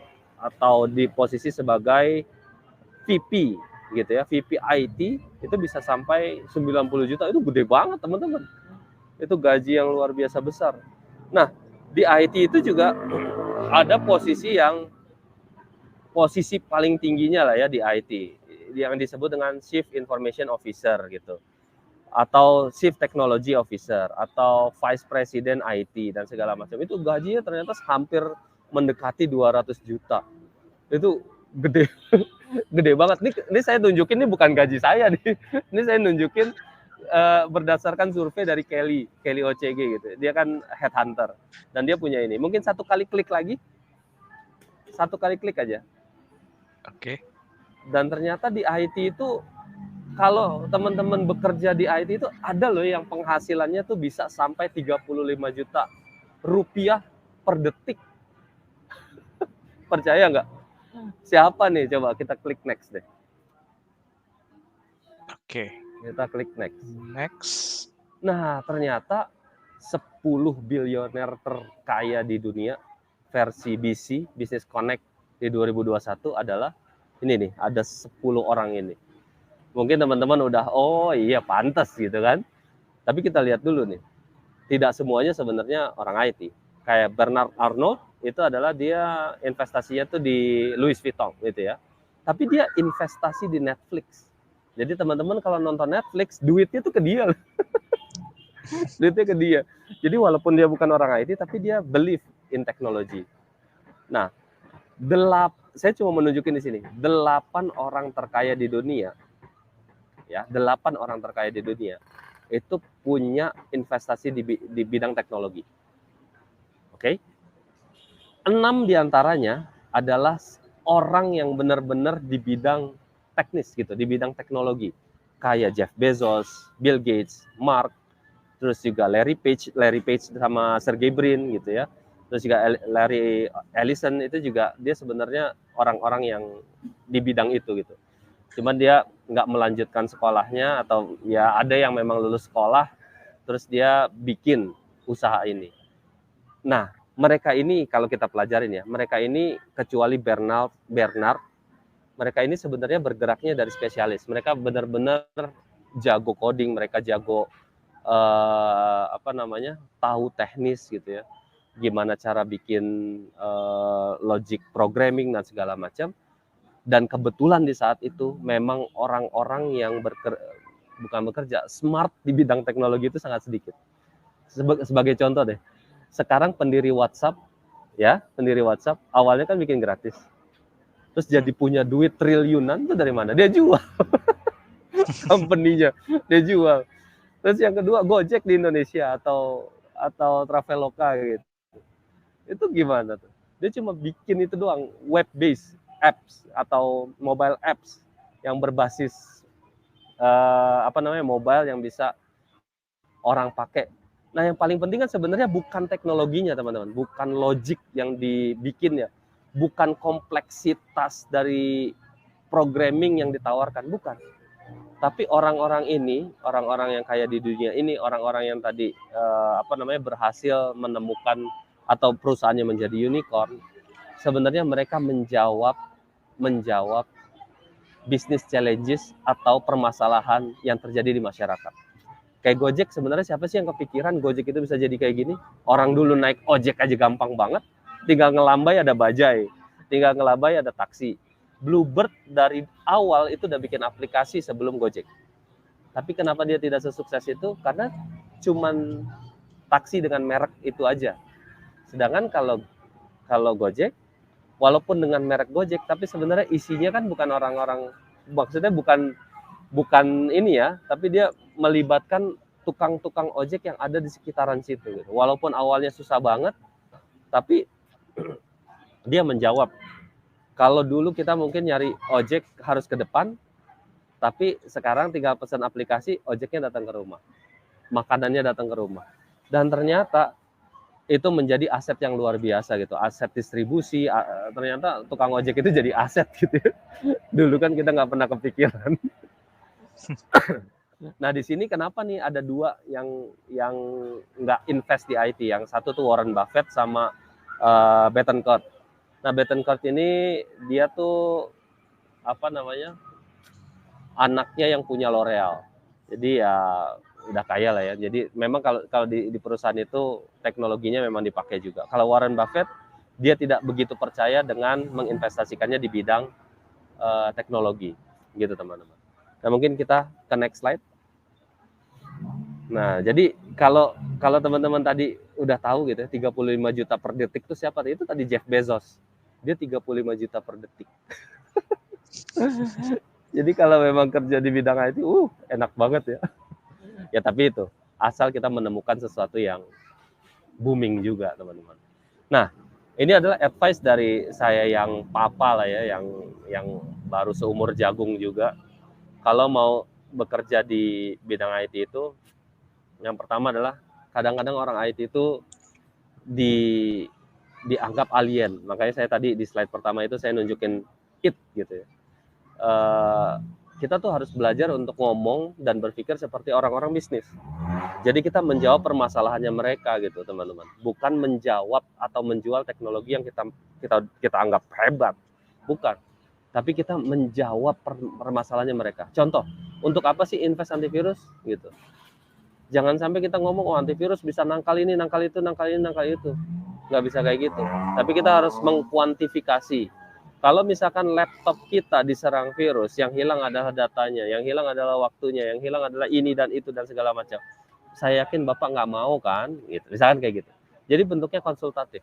Speaker 2: atau di posisi sebagai VP gitu ya, VP IT itu bisa sampai 90 juta. Itu gede banget teman-teman. Itu gaji yang luar biasa besar. Nah, di IT itu juga ada posisi paling tingginya lah ya di IT yang disebut dengan Chief Information Officer gitu, atau Chief Technology Officer atau Vice President IT dan segala macam. Itu gajinya ternyata hampir mendekati 200 juta. Itu gede gede banget. Ini saya tunjukin, ini bukan gaji saya nih. Ini saya nunjukin berdasarkan survei dari Kelly OCG gitu. Dia kan headhunter dan dia punya ini. Mungkin satu kali klik aja.
Speaker 1: Oke.
Speaker 2: Dan ternyata di IT itu kalau teman-teman bekerja di IT itu ada loh yang penghasilannya tuh bisa sampai 35 juta rupiah per detik. Percaya nggak? Siapa nih? Coba kita klik next deh.
Speaker 1: Oke.
Speaker 2: Kita klik next.
Speaker 1: Next.
Speaker 2: Nah, ternyata 10 bilioner terkaya di dunia versi BC, Business Connect di 2021 adalah ini nih, ada 10 orang ini. Mungkin teman-teman udah, oh iya pantas gitu kan. Tapi kita lihat dulu nih, tidak semuanya sebenarnya orang IT. Kayak Bernard Arnault, itu adalah dia investasinya tuh di Louis Vuitton gitu ya. Tapi dia investasi di Netflix. Jadi teman-teman kalau nonton Netflix, duitnya tuh ke dia. Duitnya ke dia. Jadi walaupun dia bukan orang IT, tapi dia believe in technology. Nah, saya cuma menunjukin di sini, 8 orang terkaya di dunia, ya, 8 orang terkaya di dunia itu punya investasi di bidang teknologi. Oke? 6 diantaranya adalah orang yang benar-benar di bidang teknis gitu, di bidang teknologi. Kayak Jeff Bezos, Bill Gates, Mark, terus juga Larry Page sama Sergey Brin gitu ya. Terus juga Larry Ellison itu juga dia sebenarnya orang-orang yang di bidang itu gitu. Cuman dia nggak melanjutkan sekolahnya atau ya ada yang memang lulus sekolah terus dia bikin usaha ini. Nah, mereka ini kalau kita pelajarin ya, mereka ini kecuali Bernard, mereka ini sebenarnya bergeraknya dari spesialis. Mereka benar-benar jago coding, mereka jago tahu teknis gitu ya, gimana cara bikin logic programming dan segala macam. Dan kebetulan di saat itu memang orang-orang yang bukan bekerja smart di bidang teknologi itu sangat sedikit. Sebagai contoh deh, sekarang pendiri WhatsApp awalnya kan bikin gratis, terus jadi punya duit triliunan itu dari mana? Dia jual company-nya, dia jual. Terus yang kedua Gojek di Indonesia atau Traveloka gitu. Itu gimana tuh? Dia cuma bikin itu doang, web based apps atau mobile apps yang berbasis mobile yang bisa orang pakai. Nah, yang paling penting kan sebenarnya bukan teknologinya, teman-teman, bukan logik yang dibikin ya, bukan kompleksitas dari programming yang ditawarkan, bukan. Tapi orang-orang ini, orang-orang yang kaya di dunia ini, orang-orang yang tadi berhasil menemukan atau perusahaannya menjadi unicorn, sebenarnya mereka menjawab bisnis challenges atau permasalahan yang terjadi di masyarakat. Kayak Gojek, sebenarnya siapa sih yang kepikiran Gojek itu bisa jadi kayak gini? Orang dulu naik ojek aja gampang banget, tinggal ngelambai ada bajai, tinggal ngelambai ada taksi. Bluebird dari awal itu udah bikin aplikasi sebelum Gojek. Tapi kenapa dia tidak sesukses itu? Karena cuman taksi dengan merek itu aja. Sedangkan kalau Gojek, walaupun dengan merek Gojek, tapi sebenarnya isinya kan bukan orang-orang, maksudnya bukan ini ya, tapi dia melibatkan tukang-tukang ojek yang ada di sekitaran situ gitu. Walaupun awalnya susah banget, tapi dia menjawab. Kalau dulu kita mungkin nyari ojek harus ke depan, tapi sekarang tinggal pesan aplikasi, ojeknya datang ke rumah. Makanannya datang ke rumah. Dan ternyata itu menjadi aset yang luar biasa gitu, aset distribusi. Ternyata tukang ojek itu jadi aset gitu ya. Dulu kan kita nggak pernah kepikiran. Nah, di sini kenapa nih ada dua yang nggak invest di IT? Yang satu tuh Warren Buffett sama Bettencourt. Nah, Bettencourt ini dia tuh anaknya yang punya L'Oreal. Jadi ya udah kaya lah ya. Jadi memang kalau di perusahaan itu teknologinya memang dipakai juga. Kalau Warren Buffett dia tidak begitu percaya dengan menginvestasikannya di bidang teknologi, gitu teman-teman. Nah, mungkin kita ke next slide. Nah, jadi kalau teman-teman tadi udah tahu gitu ya, 35 juta per detik itu siapa? Itu tadi Jeff Bezos. Dia 35 juta per detik. Jadi kalau memang kerja di bidang IT, enak banget ya. Ya tapi itu, asal kita menemukan sesuatu yang booming juga, teman-teman. Nah, ini adalah advice dari saya yang papa lah ya, yang baru seumur jagung juga. Kalau mau bekerja di bidang IT itu, yang pertama adalah kadang-kadang orang IT itu dianggap alien. Makanya saya tadi di slide pertama itu saya nunjukin it gitu ya. Kita tuh harus belajar untuk ngomong dan berpikir seperti orang-orang bisnis. Jadi kita menjawab permasalahannya mereka gitu, teman-teman. Bukan menjawab atau menjual teknologi yang kita anggap hebat. Bukan. Tapi kita menjawab permasalahannya mereka. Contoh, untuk apa sih invest antivirus gitu. Jangan sampai kita ngomong, oh antivirus bisa nangkal ini, nangkal itu, nangkal ini, nangkal itu. Nggak bisa kayak gitu. Tapi kita harus mengkuantifikasi. Kalau misalkan laptop kita diserang virus, yang hilang adalah datanya, yang hilang adalah waktunya, yang hilang adalah ini dan itu dan segala macam. Saya yakin Bapak nggak mau kan, gitu. Misalkan kayak gitu. Jadi bentuknya konsultatif.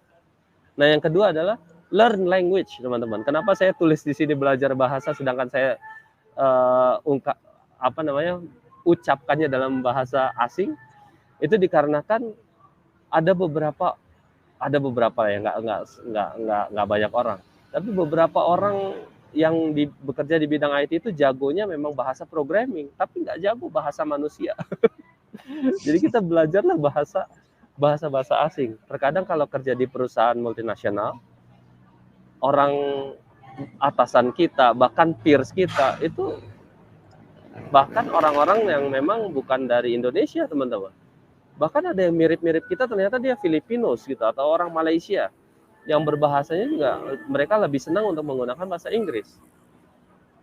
Speaker 2: Nah, yang kedua adalah learn language, teman-teman. Kenapa saya tulis di sini belajar bahasa, sedangkan saya ucapkannya dalam bahasa asing? Itu dikarenakan ada beberapa ya, nggak banyak orang. Tapi beberapa orang yang bekerja di bidang IT itu jagonya memang bahasa programming, tapi nggak jago bahasa manusia. Jadi kita belajarlah bahasa asing. Terkadang kalau kerja di perusahaan multinasional, orang atasan kita, bahkan peers kita, itu bahkan orang-orang yang memang bukan dari Indonesia, teman-teman. Bahkan ada yang mirip-mirip kita, ternyata dia Filipinos gitu, atau orang Malaysia. Yang berbahasanya juga, mereka lebih senang untuk menggunakan bahasa Inggris.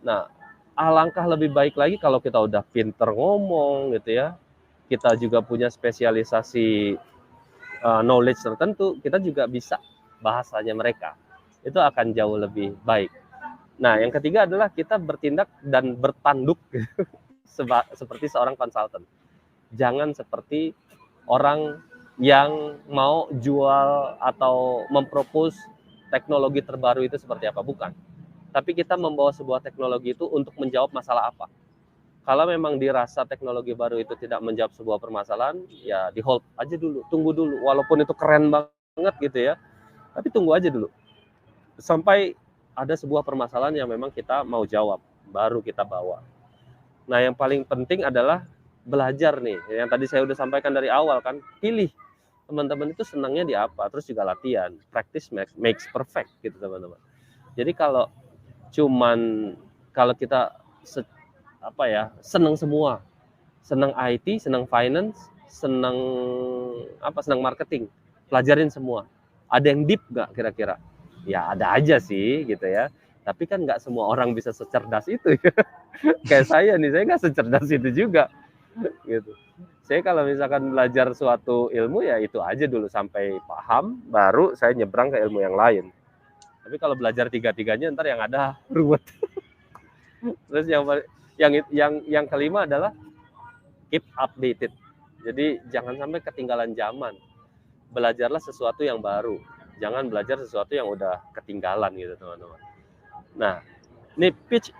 Speaker 2: Nah, alangkah lebih baik lagi kalau kita udah pinter ngomong gitu ya, kita juga punya spesialisasi knowledge tertentu, kita juga bisa bahasanya mereka. Itu akan jauh lebih baik. Nah, yang ketiga adalah kita bertindak dan bertanduk seperti seorang konsultan. Jangan seperti orang yang mau jual atau mempropose teknologi terbaru itu seperti apa. Bukan. Tapi kita membawa sebuah teknologi itu untuk menjawab masalah apa. Kalau memang dirasa teknologi baru itu tidak menjawab sebuah permasalahan, ya di hold aja dulu, tunggu dulu. Walaupun itu keren banget gitu ya, tapi tunggu aja dulu. Sampai ada sebuah permasalahan yang memang kita mau jawab, baru kita bawa. Nah, yang paling penting adalah belajar nih. Yang tadi saya udah sampaikan dari awal kan, pilih teman-teman itu senangnya di apa, terus juga latihan. Practice makes perfect gitu, teman-teman. Jadi kalau kita senang semua, senang IT, senang finance, senang marketing, pelajarin semua. Ada yang deep nggak kira-kira? Ya ada aja sih gitu ya. Tapi kan nggak semua orang bisa secerdas itu ya. Kayak saya nih, saya nggak secerdas itu juga gitu. Saya kalau misalkan belajar suatu ilmu ya itu aja dulu sampai paham, baru saya nyebrang ke ilmu yang lain. Tapi kalau belajar tiga-tiganya ntar yang ada ruwet. Terus yang kelima adalah keep updated. Jadi jangan sampai ketinggalan zaman. Belajarlah sesuatu yang baru. Jangan belajar sesuatu yang udah ketinggalan gitu, teman-teman. Nah, ini pitch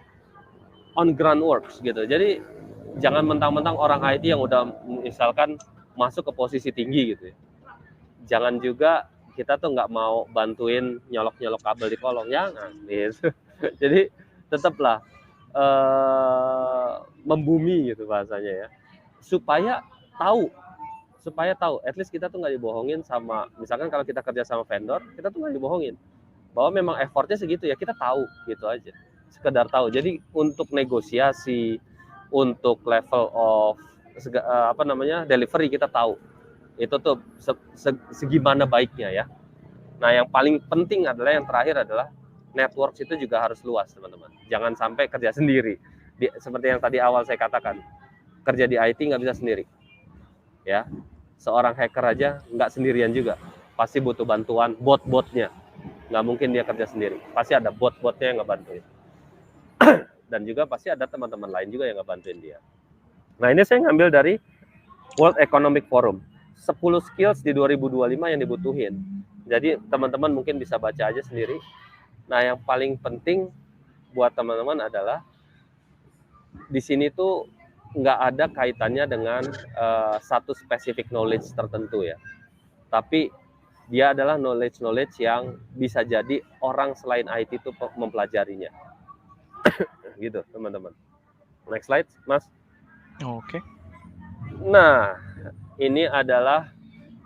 Speaker 2: on groundworks gitu. Jadi jangan mentang-mentang orang IT yang udah misalkan masuk ke posisi tinggi gitu ya. Jangan juga kita tuh nggak mau bantuin nyolok-nyolok kabel di kolong, jangan gitu. Jadi tetaplah membumi gitu bahasanya ya, supaya tahu, at least kita tuh nggak dibohongin sama, misalkan kalau kita kerja sama vendor, kita tuh nggak dibohongin bahwa memang effortnya segitu ya, kita tahu gitu aja, sekedar tahu. Jadi untuk negosiasi, untuk level of delivery kita tahu itu tuh segimana baiknya ya. Nah, yang paling penting adalah yang terakhir adalah network itu juga harus luas, teman-teman. Jangan sampai kerja sendiri. Seperti yang tadi awal saya katakan, kerja di IT nggak bisa sendiri. Ya, seorang hacker aja nggak sendirian juga. Pasti butuh bantuan bot-botnya. Nggak mungkin dia kerja sendiri. Pasti ada bot-botnya yang ngebantuin. Dan juga pasti ada teman-teman lain juga yang ngebantuin dia. Nah, ini saya ngambil dari World Economic Forum. 10 skills di 2025 yang dibutuhin. Jadi teman-teman mungkin bisa baca aja sendiri. Nah, yang paling penting buat teman-teman adalah di sini tuh nggak ada kaitannya dengan satu specific knowledge tertentu ya. Tapi dia adalah knowledge yang bisa jadi orang selain IT itu mempelajarinya. Gitu, teman-teman. Next slide, Mas.
Speaker 1: Oke.
Speaker 2: Nah, ini adalah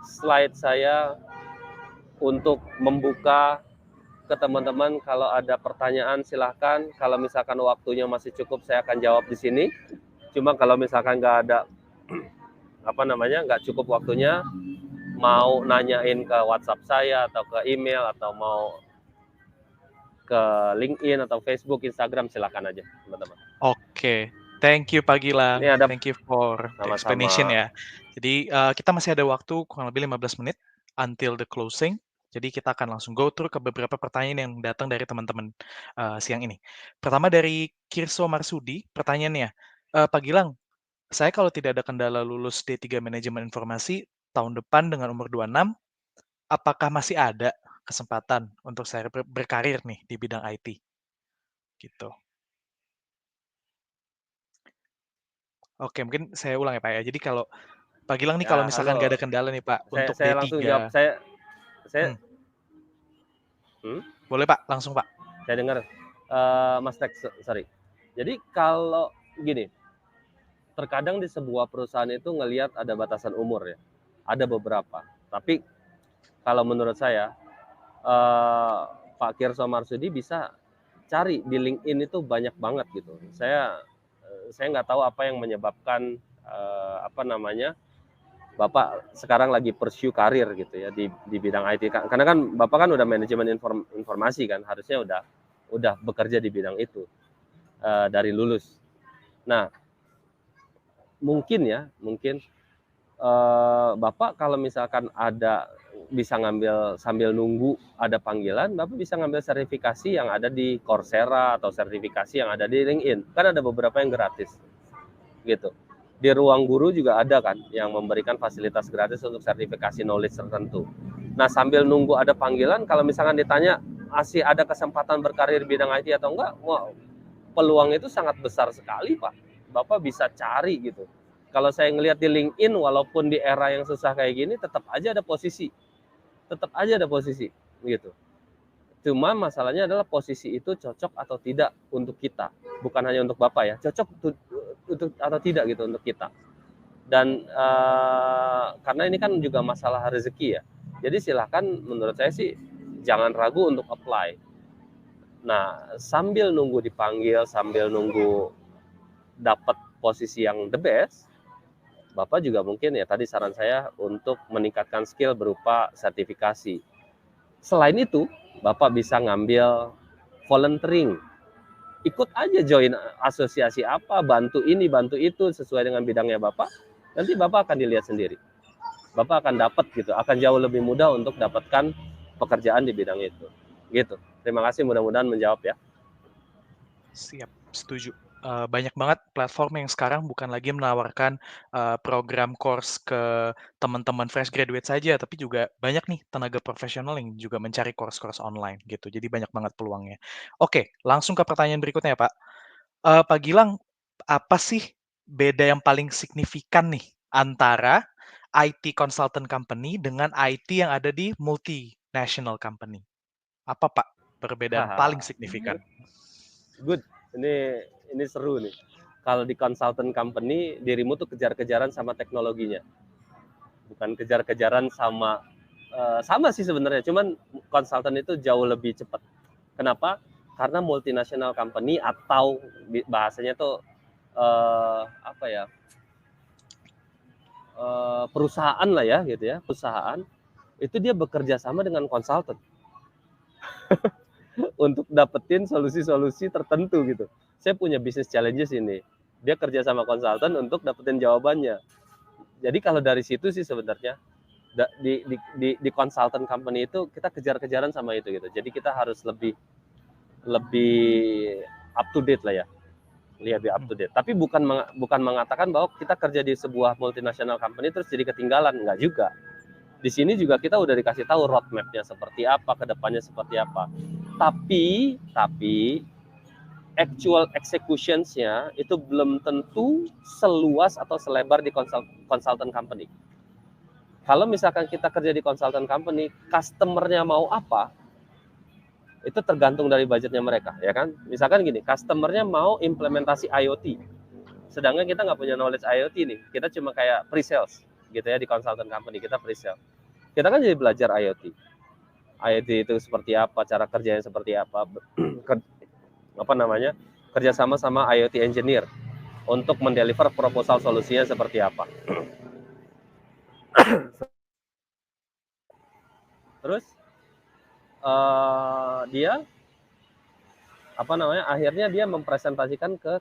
Speaker 2: slide saya untuk membuka ke teman-teman. Kalau ada pertanyaan silahkan. Kalau misalkan waktunya masih cukup, saya akan jawab di sini. Cuma kalau misalkan nggak ada nggak cukup waktunya, mau nanyain ke WhatsApp saya atau ke email atau mau ke LinkedIn atau Facebook, Instagram, silakan aja teman-teman.
Speaker 1: Oke, thank you Pak
Speaker 2: Ini
Speaker 1: Gilang,
Speaker 2: ada
Speaker 1: thank you for the explanation
Speaker 2: sama-sama.
Speaker 1: ya. Jadi kita masih ada waktu kurang lebih 15 menit until the closing. Jadi kita akan langsung go through ke beberapa pertanyaan yang datang dari teman-teman siang ini. Pertama dari Kirso Marsudi, pertanyaannya, Pak Gilang, saya kalau tidak ada kendala lulus D3 Manajemen Informasi tahun depan dengan umur 26, apakah masih ada kesempatan untuk saya berkarir nih di bidang IT? Gitu. Oke, mungkin saya ulang ya Pak ya. Jadi kalau Pak Gilang nih kalau
Speaker 2: Ya,
Speaker 1: misalkan nggak
Speaker 2: halo.
Speaker 1: ada kendala nih Pak untuk
Speaker 2: Saya langsung jawab.
Speaker 1: D3.
Speaker 2: Saya
Speaker 1: Hmm,
Speaker 2: hmm?
Speaker 1: boleh Pak, langsung Pak.
Speaker 2: Saya dengar Mas Tex, sorry. Jadi kalau gini, terkadang di sebuah perusahaan itu ngelihat ada batasan umur ya. Ada beberapa. Tapi kalau menurut saya eh, Pak Kirso Marsudi bisa cari di LinkedIn itu banyak banget gitu. Saya nggak tahu apa yang menyebabkan Bapak sekarang lagi pursue karir gitu ya di bidang IT. Karena kan Bapak kan udah manajemen informasi kan, harusnya udah bekerja di bidang itu dari lulus. Nah, mungkin Bapak kalau misalkan ada bisa ngambil sambil nunggu ada panggilan, Bapak bisa ngambil sertifikasi yang ada di Coursera atau sertifikasi yang ada di LinkedIn. Kan ada beberapa yang gratis gitu. Di Ruang Guru juga ada kan yang memberikan fasilitas gratis untuk sertifikasi knowledge tertentu. Nah, sambil nunggu ada panggilan, kalau misalkan ditanya masih ada kesempatan berkarir di bidang IT atau enggak, wah, peluang itu sangat besar sekali, Pak. Bapak bisa cari gitu. Kalau saya ngelihat di LinkedIn, walaupun di era yang susah kayak gini, tetap aja ada posisi, gitu. Cuma masalahnya adalah posisi itu cocok atau tidak untuk kita, bukan hanya untuk Bapak ya, cocok untuk atau tidak gitu untuk kita. Dan karena ini kan juga masalah rezeki ya, jadi silahkan menurut saya sih jangan ragu untuk apply. Nah, sambil nunggu dipanggil, sambil nunggu dapat posisi yang the best, Bapak juga mungkin ya tadi saran saya untuk meningkatkan skill berupa sertifikasi. Selain itu, Bapak bisa ngambil volunteering. Ikut aja join asosiasi apa, bantu ini, bantu itu sesuai dengan bidangnya Bapak. Nanti Bapak akan dilihat sendiri. Bapak akan dapat gitu, akan jauh lebih mudah untuk dapatkan pekerjaan di bidang itu. Gitu. Terima kasih, mudah-mudahan menjawab ya.
Speaker 1: Siap, setuju. Banyak banget platform yang sekarang bukan lagi menawarkan program course ke teman-teman fresh graduate saja, tapi juga banyak nih tenaga profesional yang juga mencari course-course online gitu. Jadi banyak banget peluangnya. Oke, langsung ke pertanyaan berikutnya ya Pak. Pak Gilang, apa sih beda yang paling signifikan nih antara IT consultant company dengan IT yang ada di multinational company? Apa Pak perbedaan paling signifikan?
Speaker 2: Good. Ini seru nih. Kalau di consultant company, dirimu tuh kejar-kejaran sama teknologinya, bukan kejar-kejaran sama sih sebenarnya. Cuman konsultan itu jauh lebih cepat. Kenapa? Karena multinational company atau bahasanya tuh apa ya, perusahaan lah ya gitu ya, perusahaan itu dia bekerja sama dengan konsultan untuk dapetin solusi-solusi tertentu gitu. Saya punya business challenges ini, dia kerja sama konsultan untuk dapetin jawabannya. Jadi kalau dari situ sih sebenarnya di consultant company itu kita kejar-kejaran sama itu gitu. Jadi kita harus lebih lebih up to date lah ya, lebih up to date. Tapi bukan mengatakan bahwa kita kerja di sebuah multinational company terus jadi ketinggalan, enggak juga. Di sini juga kita udah dikasih tahu roadmap-nya seperti apa, kedepannya seperti apa. Tapi actual executions-nya itu belum tentu seluas atau selebar di consultant company. Kalau misalkan kita kerja di consultant company, customer-nya mau apa, itu tergantung dari budgetnya mereka, ya kan? Misalkan gini, customer-nya mau implementasi IoT, sedangkan kita nggak punya knowledge IoT nih, kita cuma kayak pre-sales, gitu ya, di consultant company, kita pre-sales. Kita kan jadi belajar IoT. IT itu seperti apa, cara kerjanya seperti apa, kerjasama sama IoT engineer untuk mendeliver proposal solusinya seperti apa. Terus dia akhirnya dia mempresentasikan ke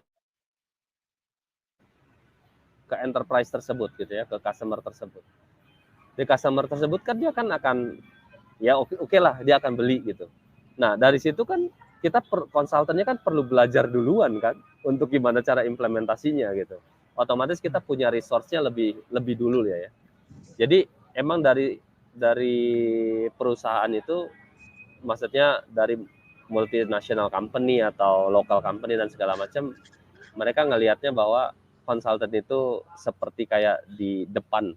Speaker 2: enterprise tersebut gitu ya, ke customer tersebut. Di customer tersebut kan dia kan akan ya oke lah, dia akan beli gitu. Nah dari situ kan kita konsultannya kan perlu belajar duluan kan untuk gimana cara implementasinya gitu. Otomatis kita punya resource-nya lebih dulu ya. Jadi emang dari perusahaan itu, maksudnya dari multinational company atau local company dan segala macam, mereka ngelihatnya bahwa konsultan itu seperti kayak di depan,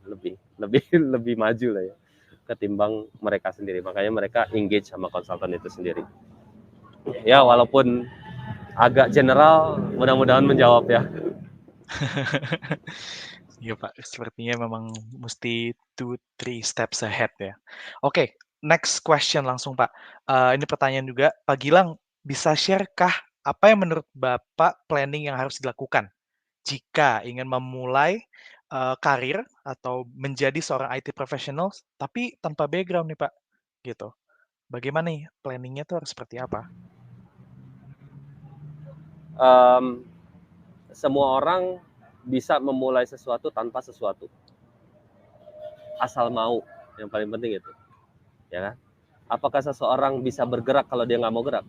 Speaker 2: lebih maju lah ya ketimbang mereka sendiri. Makanya mereka engage sama konsultan itu sendiri. Ya walaupun agak general, mudah-mudahan menjawab ya.
Speaker 1: Iya Pak, sepertinya memang mesti 2-3 steps ahead ya. Oke, next question langsung Pak. Ini pertanyaan juga, Pak Gilang bisa share-kah apa yang menurut Bapak planning yang harus dilakukan jika ingin memulai karir atau menjadi seorang IT professional tapi tanpa background nih Pak, gitu. Bagaimana nih planning-nya tuh harus seperti apa?
Speaker 2: Semua orang bisa memulai sesuatu tanpa sesuatu, asal mau. Yang paling penting itu, ya kan? Apakah seseorang bisa bergerak kalau dia nggak mau gerak?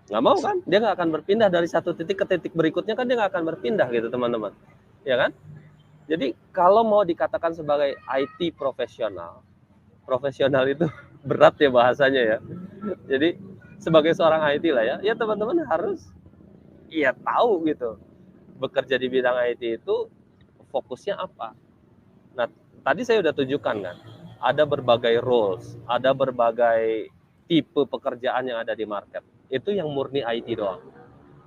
Speaker 2: Nggak mau kan? Dia nggak akan berpindah dari satu titik ke titik berikutnya, kan dia nggak akan berpindah gitu teman-teman, ya kan? Jadi kalau mau dikatakan sebagai IT profesional itu berat ya bahasanya ya. Jadi sebagai seorang IT lah ya teman-teman harus tahu gitu, bekerja di bidang IT itu fokusnya apa. Nah, tadi saya udah tunjukkan kan, ada berbagai roles, ada berbagai tipe pekerjaan yang ada di market. Itu yang murni IT doang.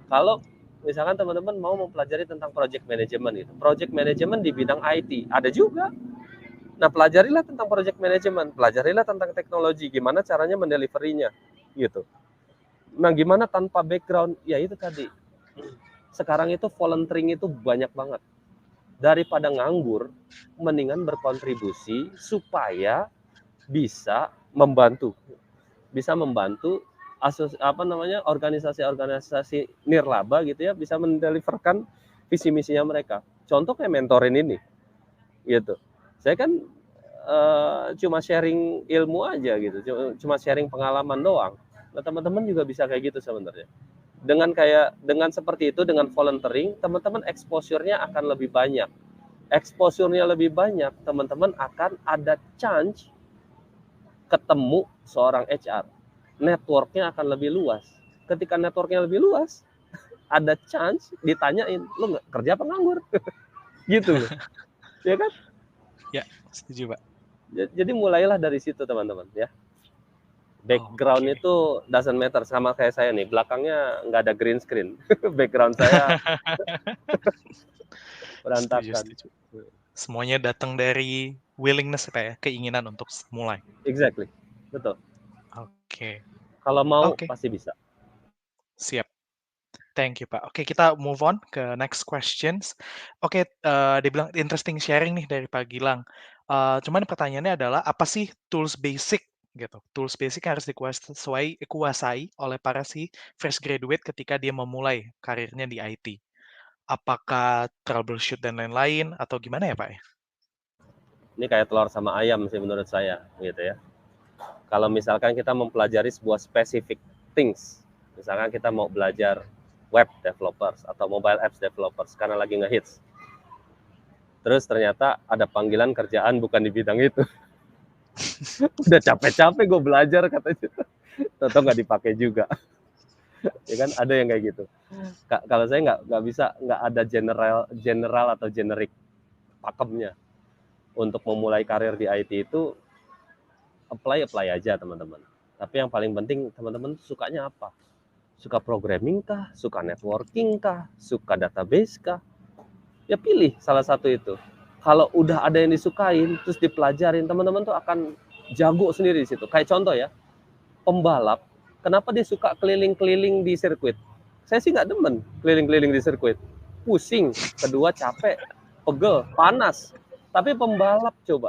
Speaker 2: Kalau misalkan teman-teman mau mempelajari tentang project management itu, project management di bidang IT ada juga. Nah, pelajarilah tentang project management, pelajarilah tentang teknologi, gimana caranya mendeliverinya, gitu. Nah, gimana tanpa background? Ya itu tadi. Sekarang itu volunteering itu banyak banget. Daripada nganggur, mendingan berkontribusi supaya bisa membantu organisasi-organisasi nirlaba gitu ya, bisa mendeliverkan visi misinya mereka. Contoh kayak mentorin ini gitu. Saya kan cuma sharing ilmu aja gitu, cuma sharing pengalaman doang. Nah, teman-teman juga bisa kayak gitu sebenarnya. Dengan seperti itu, dengan volunteering, teman-teman exposure-nya akan lebih banyak. Exposure-nya lebih banyak, teman-teman akan ada chance ketemu seorang HR. Network-nya akan lebih luas. Ketika network-nya lebih luas, ada chance ditanyain, lu nggak kerja apa nganggur? Gitu loh. Ya kan?
Speaker 1: Ya, setuju Pak.
Speaker 2: Jadi mulailah dari situ teman-teman ya. Background itu doesn't matter, sama kayak saya nih, belakangnya nggak ada green screen. Background saya berantakan.
Speaker 1: Setuju. Semuanya datang dari willingness Pak ya, keinginan untuk mulai.
Speaker 2: Exactly, betul.
Speaker 1: Oke.
Speaker 2: Kalau mau pasti bisa.
Speaker 1: Siap. Thank you Pak. Oke, kita move on ke next questions. Oke, dia bilang interesting sharing nih dari Pak Gilang. Cuman pertanyaannya adalah apa sih tools basic gitu? Tools basic yang harus dikuasai oleh para si fresh graduate ketika dia memulai karirnya di IT. Apakah troubleshoot dan lain-lain atau gimana ya Pak ya?
Speaker 2: Ini kayak telur sama ayam sih menurut saya gitu ya. Kalau misalkan kita mempelajari sebuah specific things, misalkan kita mau belajar web developers atau mobile apps developers karena lagi ngehits, terus ternyata ada panggilan kerjaan bukan di bidang itu. Udah capek-capek gue belajar katanya, tentu nggak dipakai juga. Ya kan, ada yang kayak gitu. Kalau saya nggak bisa, nggak ada general atau generik pakemnya. Untuk memulai karir di IT itu apply aja teman-teman. Tapi yang paling penting teman-teman sukanya apa? Suka programming kah? Suka networking kah? Suka database kah? Ya pilih salah satu itu. Kalau udah ada yang disukain terus dipelajarin, teman-teman tuh akan jago sendiri di situ. Kayak contoh ya, pembalap, kenapa dia suka keliling-keliling di sirkuit? Saya sih nggak demen keliling-keliling di sirkuit. Pusing, kedua capek, pegel, panas. Tapi pembalap coba,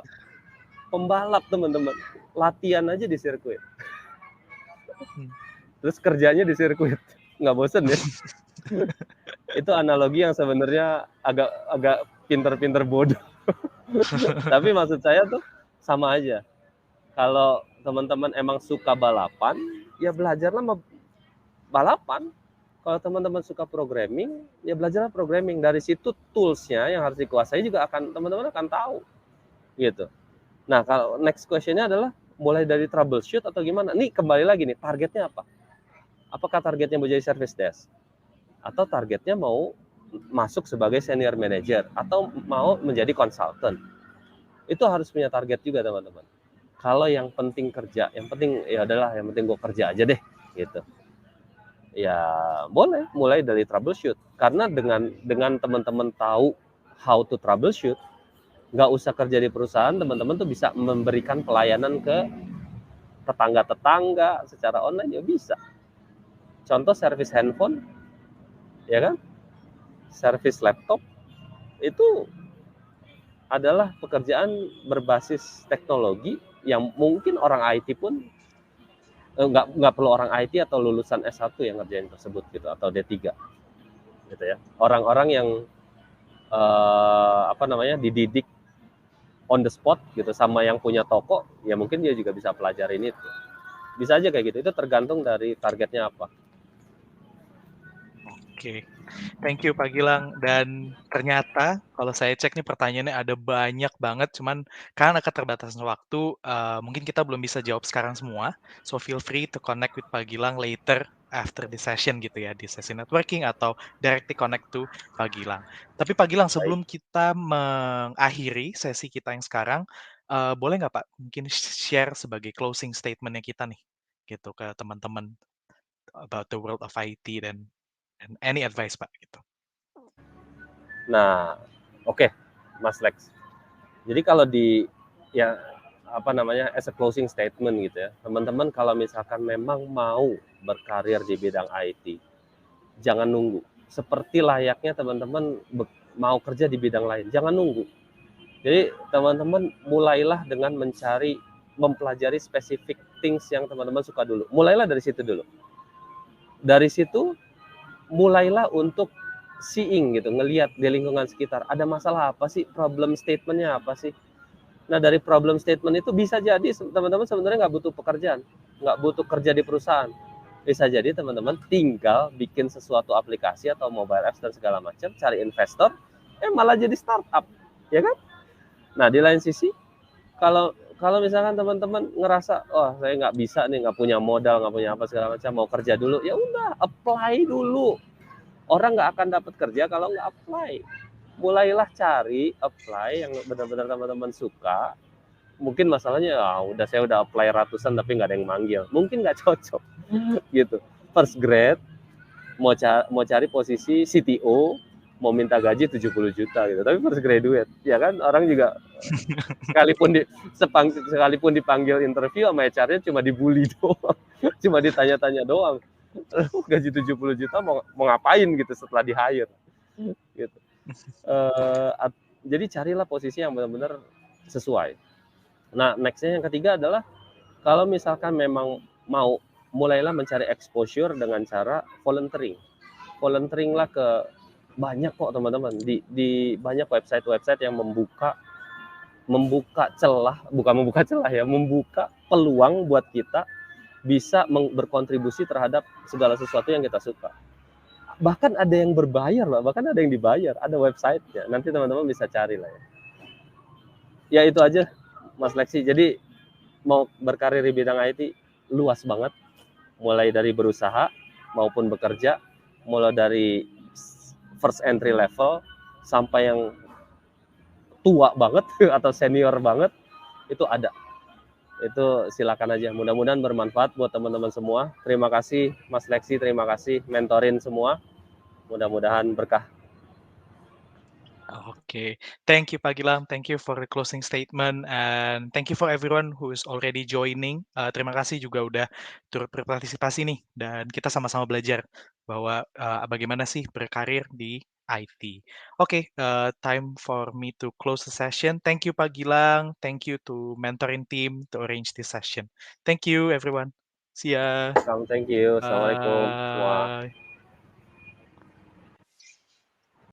Speaker 2: pembalap teman-teman, latihan aja di sirkuit. Terus kerjanya di sirkuit. Nggak bosen ya? Itu analogi yang sebenarnya agak pinter-pinter bodoh. Tapi maksud saya tuh sama aja. Kalau teman-teman emang suka balapan, ya belajarlah balapan. Kalau teman-teman suka programming, ya belajarlah programming. Dari situ toolsnya yang harus dikuasai juga teman-teman akan tahu, gitu. Nah, kalau next questionnya adalah mulai dari troubleshoot atau gimana? Nih kembali lagi nih, targetnya apa? Apakah targetnya mau jadi service desk? Atau targetnya mau masuk sebagai senior manager? Atau mau menjadi consultant? Itu harus punya target juga teman-teman. Kalau yang penting kerja, yang penting ya adalah yang penting gue kerja aja deh, gitu. Ya boleh mulai dari troubleshoot, karena dengan teman-teman tahu how to troubleshoot, nggak usah kerja di perusahaan, teman-teman tuh bisa memberikan pelayanan ke tetangga-tetangga secara online ya bisa. Contoh servis handphone, ya kan, servis laptop, itu adalah pekerjaan berbasis teknologi yang mungkin orang IT pun nggak perlu orang IT atau lulusan S1 yang ngerjain tersebut gitu, atau D3 gitu ya. Orang-orang yang dididik on the spot gitu sama yang punya toko, ya mungkin dia juga bisa pelajarin itu. Bisa aja kayak gitu. Itu tergantung dari targetnya apa.
Speaker 1: Oke, thank you Pak Gilang. Dan ternyata kalau saya cek nih pertanyaannya ada banyak banget, cuman karena keterbatasan waktu, mungkin kita belum bisa jawab sekarang semua. So feel free to connect with Pak Gilang later after the session gitu ya, di sesi networking atau directly connect to Pak Gilang. Tapi Pak Gilang,
Speaker 2: Baik.
Speaker 1: sebelum kita mengakhiri sesi kita yang sekarang, boleh nggak Pak mungkin share sebagai closing statement-nya kita nih, gitu ke teman-teman about the world of IT dan any advice Pak gitu.
Speaker 2: Nah, oke, Mas Lex. Jadi kalau ya as a closing statement gitu ya, teman-teman kalau misalkan memang mau berkarir di bidang IT, jangan nunggu. Seperti layaknya teman-teman mau kerja di bidang lain, jangan nunggu. Jadi teman-teman mulailah dengan mempelajari specific things yang teman-teman suka dulu. Mulailah dari situ dulu. Dari situ mulailah untuk seeing gitu, ngelihat di lingkungan sekitar ada masalah apa sih, problem statementnya apa sih. Nah dari problem statement itu bisa jadi teman-teman sebenarnya nggak butuh pekerjaan, nggak butuh kerja di perusahaan. Bisa jadi teman-teman tinggal bikin sesuatu aplikasi atau mobile apps dan segala macam, cari investor, malah jadi startup, ya kan? Nah di lain sisi, kalau kalau misalkan teman-teman ngerasa, oh saya nggak bisa nih, nggak punya modal, nggak punya apa segala macam, mau kerja dulu, ya udah apply dulu. Orang nggak akan dapat kerja kalau nggak apply. Mulailah cari apply yang benar-benar teman-teman suka. Mungkin masalahnya saya udah apply ratusan tapi nggak ada yang manggil, mungkin nggak cocok gitu. First grade mau cari posisi CTO, mau minta gaji 70 juta gitu, tapi first graduate ya kan, orang juga sekalipun dipanggil interview sama HR-nya cuma dibully doang, cuma ditanya-tanya doang, gaji 70 juta mau ngapain gitu setelah di hire gitu. Jadi carilah posisi yang benar-benar sesuai. Nah nextnya yang ketiga adalah kalau misalkan memang mau, mulailah mencari exposure dengan cara volunteeringlah ke banyak kok teman-teman, di banyak website yang membuka peluang buat kita bisa berkontribusi terhadap segala sesuatu yang kita suka. Bahkan ada yang berbayar loh, bahkan ada yang dibayar, ada websitenya, nanti teman-teman bisa cari lah ya. Ya itu aja Mas Lexi. Jadi mau berkarir di bidang IT luas banget, mulai dari berusaha maupun bekerja, mulai dari first entry level sampai yang tua banget atau senior banget, itu ada. Itu silakan aja, mudah-mudahan bermanfaat buat teman-teman semua. Terima kasih Mas Lexi, terima kasih mentorin semua, mudah-mudahan berkah.
Speaker 1: Okay. Thank you, Pak Gilang. Thank you for the closing statement, and thank you for everyone who is already joining. Terima kasih juga udah turut berpartisipasi nih, dan kita sama-sama belajar bahwa bagaimana sih berkarir di IT. Oke, time for me to close the session. Thank you, Pak Gilang. Thank you to mentoring team to arrange this session. Thank you, everyone. See ya.
Speaker 2: Thank you. Assalamualaikum semua.
Speaker 1: Bye.